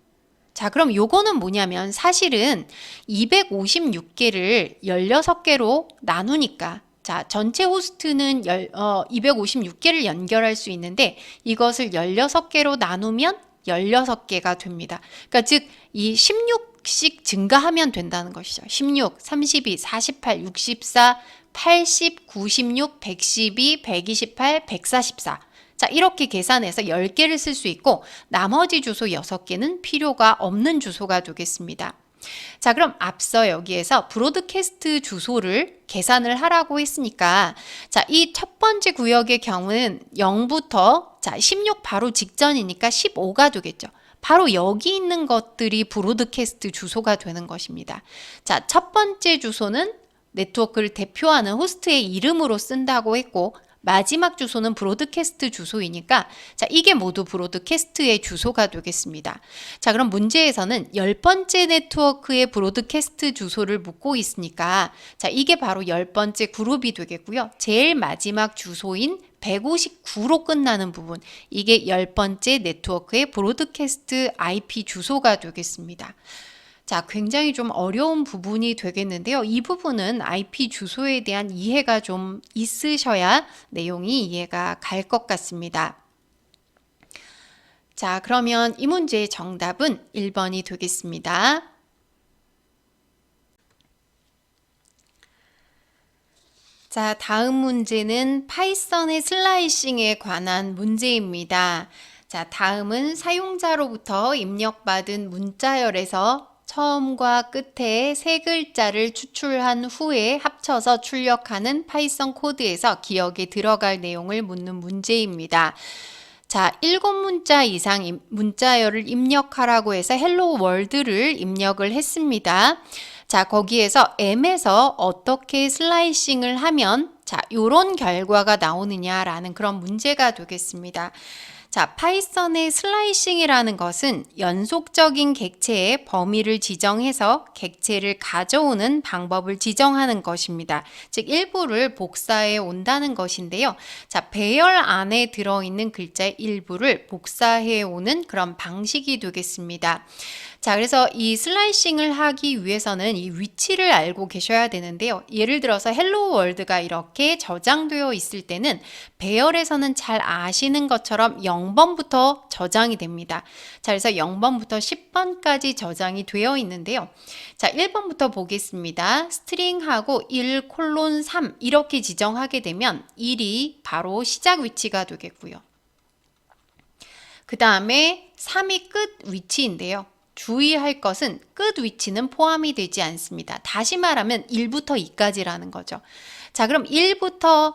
자, 그럼 요거는 뭐냐면 사실은 256개를 16개로 나누니까, 자, 전체 호스트는 256개를 연결할 수 있는데 이것을 16개로 나누면 16개가 됩니다. 그러니까 즉 이 16씩 증가하면 된다는 것이죠. 16, 32, 48, 64, 80, 96, 112, 128, 144. 자, 이렇게 계산해서 10개를 쓸 수 있고 나머지 주소 6개는 필요가 없는 주소가 되겠습니다. 자, 그럼 앞서 여기에서 브로드캐스트 주소를 계산을 하라고 했으니까, 자, 이 첫 번째 구역의 경우는 0부터 자, 16 바로 직전이니까 15가 되겠죠. 바로 여기 있는 것들이 브로드캐스트 주소가 되는 것입니다. 자, 첫 번째 주소는 네트워크를 대표하는 호스트의 이름으로 쓴다고 했고, 마지막 주소는 브로드캐스트 주소이니까, 자, 이게 모두 브로드캐스트의 주소가 되겠습니다. 자, 그럼 문제에서는 10번째 네트워크의 브로드캐스트 주소를 묻고 있으니까, 자, 이게 바로 10번째 그룹이 되겠고요. 제일 마지막 주소인 159로 끝나는 부분, 이게 10번째 네트워크의 브로드캐스트 IP 주소가 되겠습니다. 자, 굉장히 좀 어려운 부분이 되겠는데요. 이 부분은 IP 주소에 대한 이해가 좀 있으셔야 내용이 이해가 갈 것 같습니다. 자, 그러면 이 문제의 정답은 1번이 되겠습니다. 자, 다음 문제는 파이썬의 슬라이싱에 관한 문제입니다. 자, 다음은 사용자로부터 입력받은 문자열에서 처음과 끝에 세 글자를 추출한 후에 합쳐서 출력하는 파이썬 코드에서 기억에 들어갈 내용을 묻는 문제입니다. 자, 7문자 이상 문자열을 입력하라고 해서 헬로 월드를 입력을 했습니다. 자, 거기에서 M에서 어떻게 슬라이싱을 하면 자, 요런 결과가 나오느냐라는 그런 문제가 되겠습니다. 자, 파이썬의 슬라이싱이라는 것은 연속적인 객체의 범위를 지정해서 객체를 가져오는 방법을 지정하는 것입니다. 즉, 일부를 복사해 온다는 것인데요. 자, 배열 안에 들어있는 글자의 일부를 복사해 오는 그런 방식이 되겠습니다. 자, 그래서 이 슬라이싱을 하기 위해서는 이 위치를 알고 계셔야 되는데요. 예를 들어서 헬로 월드가 이렇게 저장되어 있을 때는 배열에서는 잘 아시는 것처럼 0번부터 저장이 됩니다. 자, 그래서 0번부터 10번까지 저장이 되어 있는데요. 자, 1번부터 보겠습니다. 스트링하고 1:3 이렇게 지정하게 되면 1이 바로 시작 위치가 되겠고요. 그 다음에 3이 끝 위치인데요. 주의할 것은 끝 위치는 포함이 되지 않습니다. 다시 말하면 1부터 2까지라는 거죠. 자, 그럼 1부터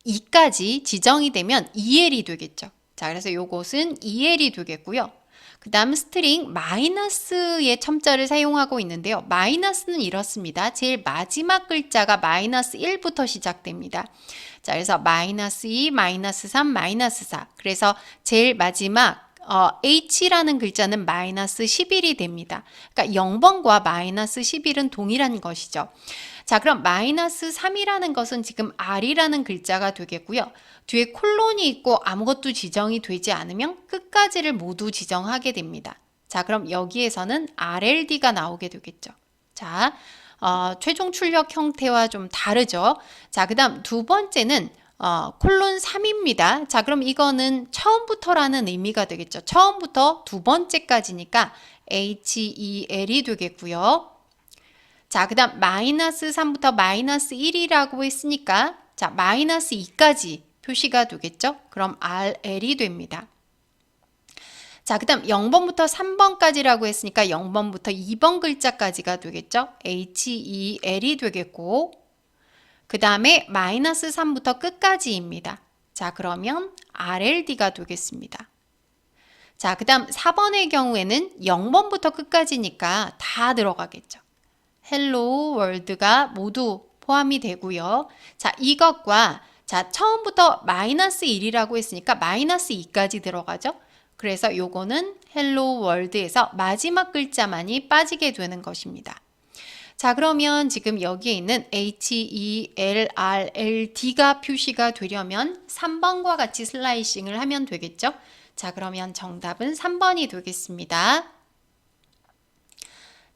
2까지 지정이 되면 EL이 되겠죠. 자, 그래서 요것은 EL이 되겠고요. 그 다음 스트링 마이너스의 첨자를 사용하고 있는데요. 마이너스는 이렇습니다. 제일 마지막 글자가 마이너스 1부터 시작됩니다. 자, 그래서 마이너스 2, 마이너스 3, 마이너스 4. 그래서 제일 마지막 H라는 글자는 마이너스 11이 됩니다. 그러니까 0번과 마이너스 11은 동일한 것이죠. 자, 그럼 마이너스 3이라는 것은 지금 R이라는 글자가 되겠고요. 뒤에 콜론이 있고 아무것도 지정이 되지 않으면 끝까지를 모두 지정하게 됩니다. 자, 그럼 여기에서는 RLD가 나오게 되겠죠. 자, 최종 출력 형태와 좀 다르죠. 자, 그 다음 두 번째는 콜론 3입니다. 자, 그럼 이거는 처음부터라는 의미가 되겠죠. 처음부터 두 번째까지니까 HEL이 되겠고요. 자, 그 다음 마이너스 3부터 마이너스 1이라고 했으니까 자, 마이너스 2까지 표시가 되겠죠. 그럼 RL이 됩니다. 자, 그 다음 0번부터 3번까지라고 했으니까 0번부터 2번 글자까지가 되겠죠. HEL이 되겠고 그 다음에 마이너스 3부터 끝까지입니다. 자, 그러면 RLD가 되겠습니다. 자, 그 다음 4번의 경우에는 0번부터 끝까지니까 다 들어가겠죠. 헬로 월드가 모두 포함이 되고요. 자, 이것과 자, 처음부터 마이너스 1이라고 했으니까 마이너스 2까지 들어가죠. 그래서 요거는 헬로 월드에서 마지막 글자만이 빠지게 되는 것입니다. 자, 그러면 지금 여기에 있는 HELRLD가 표시가 되려면 3번과 같이 슬라이싱을 하면 되겠죠. 자, 그러면 정답은 3번이 되겠습니다.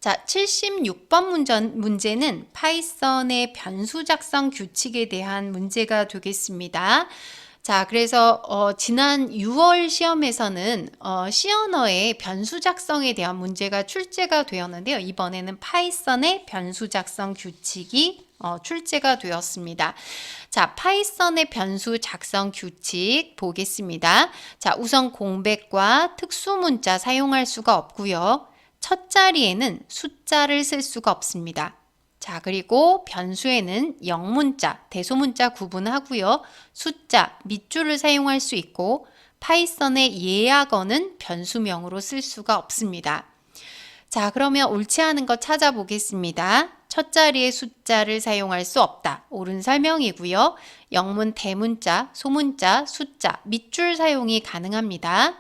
자, 76번 문제는 파이썬의 변수 작성 규칙에 대한 문제가 되겠습니다. 자, 그래서 지난 6월 시험에서는 C 언어의 변수 작성에 대한 문제가 출제가 되었는데요. 이번에는 파이썬의 변수 작성 규칙이 출제가 되었습니다. 자, 파이썬의 변수 작성 규칙 보겠습니다. 자, 우선 공백과 특수 문자 사용할 수가 없고요. 첫 자리에는 숫자를 쓸 수가 없습니다. 자, 그리고 변수에는 영문자, 대소문자 구분하고요. 숫자, 밑줄을 사용할 수 있고 파이썬의 예약어는 변수명으로 쓸 수가 없습니다. 자, 그러면 옳지 않은 거 찾아보겠습니다. 첫 자리에 숫자를 사용할 수 없다. 옳은 설명이고요. 영문, 대문자, 소문자, 숫자, 밑줄 사용이 가능합니다.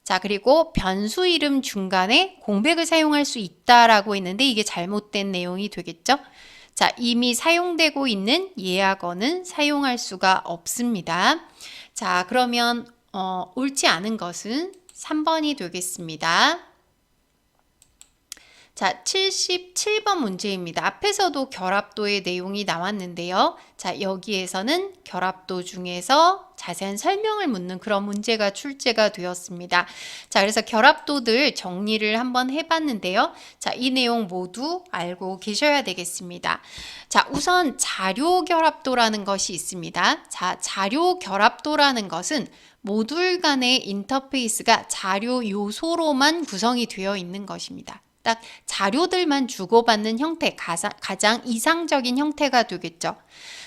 자, 그리고 변수 이름 중간에 공백을 사용할 수 있다라고 했는데 이게 잘못된 내용이 되겠죠? 자, 이미 사용되고 있는 예약어는 사용할 수가 없습니다. 자, 그러면 옳지 않은 것은 3번이 되겠습니다. 자, 77번 문제입니다. 앞에서도 결합도의 내용이 나왔는데요. 자, 여기에서는 결합도 중에서 자세한 설명을 묻는 그런 문제가 출제가 되었습니다. 자, 그래서 결합도들 정리를 한번 해봤는데요. 자, 이 내용 모두 알고 계셔야 되겠습니다. 자, 우선 자료 결합도라는 것이 있습니다. 자, 자료 결합도라는 것은 모듈 간의 인터페이스가 자료 요소로만 구성이 되어 있는 것입니다. 딱 자료들만 주고받는 형태, 가장 이상적인 형태가 되겠죠.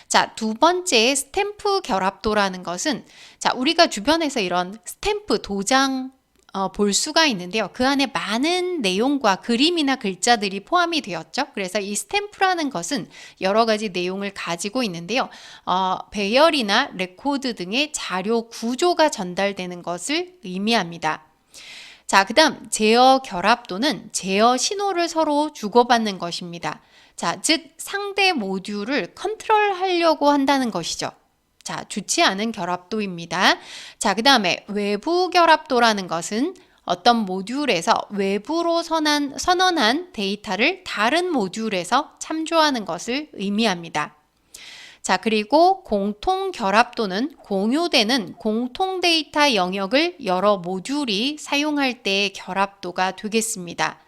자, 두 번째 스탬프 결합도라는 것은 자, 우리가 주변에서 이런 스탬프 도장 볼 수가 있는데요. 그 안에 많은 내용과 그림이나 글자들이 포함이 되었죠. 그래서 이 스탬프라는 것은 여러 가지 내용을 가지고 있는데요. 배열이나 레코드 등의 자료 구조가 전달되는 것을 의미합니다. 자, 그 다음 제어 결합도는 제어 신호를 서로 주고받는 것입니다. 자, 즉 상대 모듈을 컨트롤하려고 한다는 것이죠. 자, 좋지 않은 결합도입니다. 자, 그 다음에 외부 결합도라는 것은 어떤 모듈에서 외부로 선언한 데이터를 다른 모듈에서 참조하는 것을 의미합니다. 자, 그리고 공통 결합도는 공유되는 공통 데이터 영역을 여러 모듈이 사용할 때의 결합도가 되겠습니다.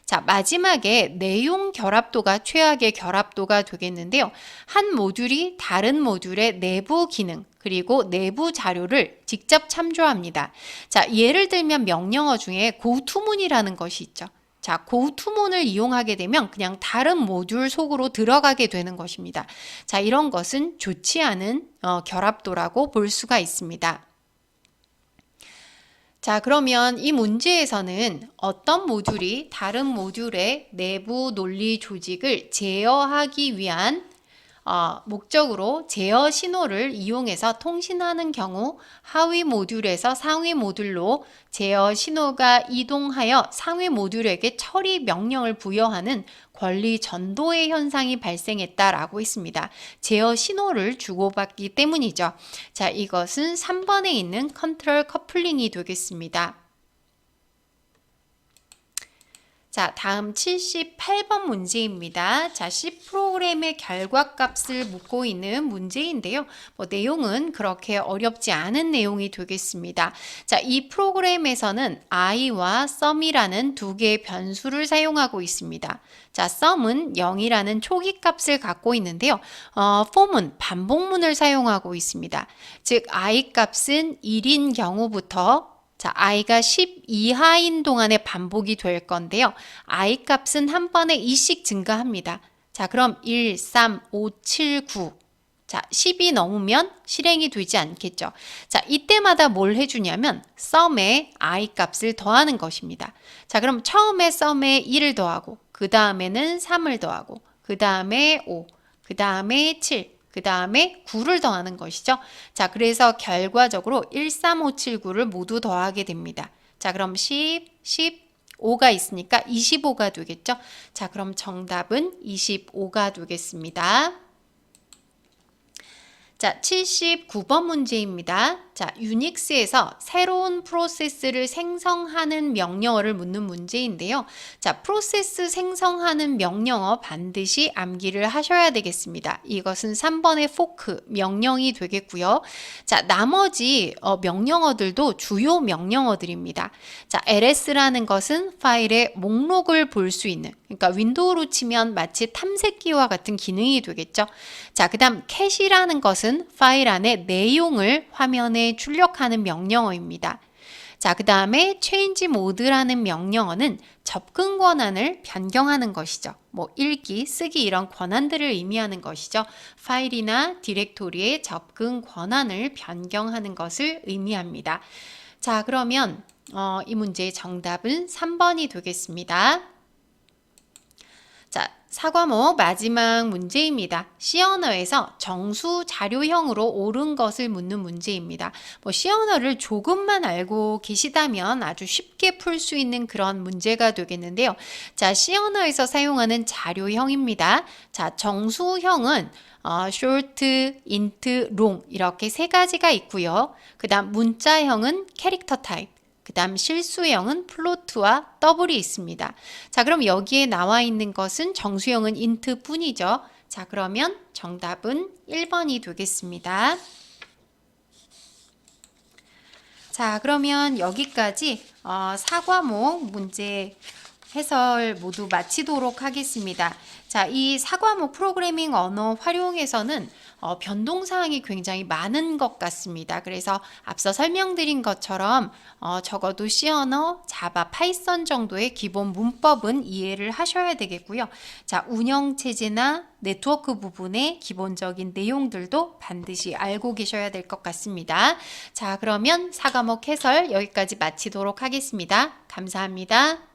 자, 마지막에 내용 결합도가 최악의 결합도가 되겠는데요. 한 모듈이 다른 모듈의 내부 기능, 그리고 내부 자료를 직접 참조합니다. 자, 예를 들면 명령어 중에 고투문이라는 것이 있죠. 자, 고투문을 이용하게 되면 그냥 다른 모듈 속으로 들어가게 되는 것입니다. 자, 이런 것은 좋지 않은 결합도라고 볼 수가 있습니다. 자, 그러면 이 문제에서는 어떤 모듈이 다른 모듈의 내부 논리 조직을 제어하기 위한 목적으로 제어 신호를 이용해서 통신하는 경우 하위 모듈에서 상위 모듈로 제어 신호가 이동하여 상위 모듈에게 처리 명령을 부여하는 권리 전도의 현상이 발생했다라고 했습니다. 제어 신호를 주고받기 때문이죠. 자, 이것은 3번에 있는 컨트롤 커플링이 되겠습니다. 자, 다음 78번 문제입니다. 자, C 프로그램의 결과값을 묻고 있는 문제인데요. 내용은 그렇게 어렵지 않은 내용이 되겠습니다. 자, 이 프로그램에서는 i와 sum이라는 두 개의 변수를 사용하고 있습니다. 자, sum은 0이라는 초기 값을 갖고 있는데요. form은 반복문을 사용하고 있습니다. 즉, i 값은 1인 경우부터 자, i가 10 이하인 동안에 반복이 될 건데요. i 값은 한 번에 2씩 증가합니다. 자, 그럼 1, 3, 5, 7, 9. 자, 10이 넘으면 실행이 되지 않겠죠. 자, 이때마다 뭘 해주냐면 sum에 i 값을 더하는 것입니다. 자, 그럼 처음에 sum에 1을 더하고 그 다음에는 3을 더하고 그 다음에 5, 그 다음에 7, 그 다음에 9를 더하는 것이죠. 자, 그래서 결과적으로 1, 3, 5, 7, 9를 모두 더하게 됩니다. 자, 그럼 10, 15가 있으니까 25가 되겠죠. 자, 그럼 정답은 25가 되겠습니다. 자, 79번 문제입니다. 자, 유닉스에서 새로운 프로세스를 생성하는 명령어를 묻는 문제인데요. 자, 프로세스 생성하는 명령어 반드시 암기를 하셔야 되겠습니다. 이것은 3번의 fork 명령이 되겠고요. 자, 나머지 명령어들도 주요 명령어들입니다. 자, ls라는 것은 파일의 목록을 볼 수 있는, 그러니까 윈도우로 치면 마치 탐색기와 같은 기능이 되겠죠. 자, 그 다음 캐시라는 것은 파일 안에 내용을 화면에 출력하는 명령어입니다. 자, 그 다음에 change mode라는 명령어는 접근 권한을 변경하는 것이죠. 읽기, 쓰기 이런 권한들을 의미하는 것이죠. 파일이나 디렉토리의 접근 권한을 변경하는 것을 의미합니다. 자, 그러면 이 문제의 정답은 3번이 되겠습니다. 자, 4과목 마지막 문제입니다. C 언어에서 정수 자료형으로 옳은 것을 묻는 문제입니다. C 언어를 조금만 알고 계시다면 아주 쉽게 풀 수 있는 그런 문제가 되겠는데요. 자, C 언어에서 사용하는 자료형입니다. 자, 정수형은 short, int, long 이렇게 세 가지가 있고요. 그 다음 문자형은 character type, 그 다음 실수형은 플로트와 더블이 있습니다. 자, 그럼 여기에 나와 있는 것은 정수형은 int 뿐이죠. 자, 그러면 정답은 1번이 되겠습니다. 자, 그러면 여기까지 4과목 문제 해설 모두 마치도록 하겠습니다. 자, 이 4과목 프로그래밍 언어 활용에서는 변동사항이 굉장히 많은 것 같습니다. 그래서 앞서 설명드린 것처럼 적어도 C 언어, 자바, 파이썬 정도의 기본 문법은 이해를 하셔야 되겠고요. 자, 운영체제나 네트워크 부분의 기본적인 내용들도 반드시 알고 계셔야 될 것 같습니다. 자, 그러면 4과목 해설 여기까지 마치도록 하겠습니다. 감사합니다.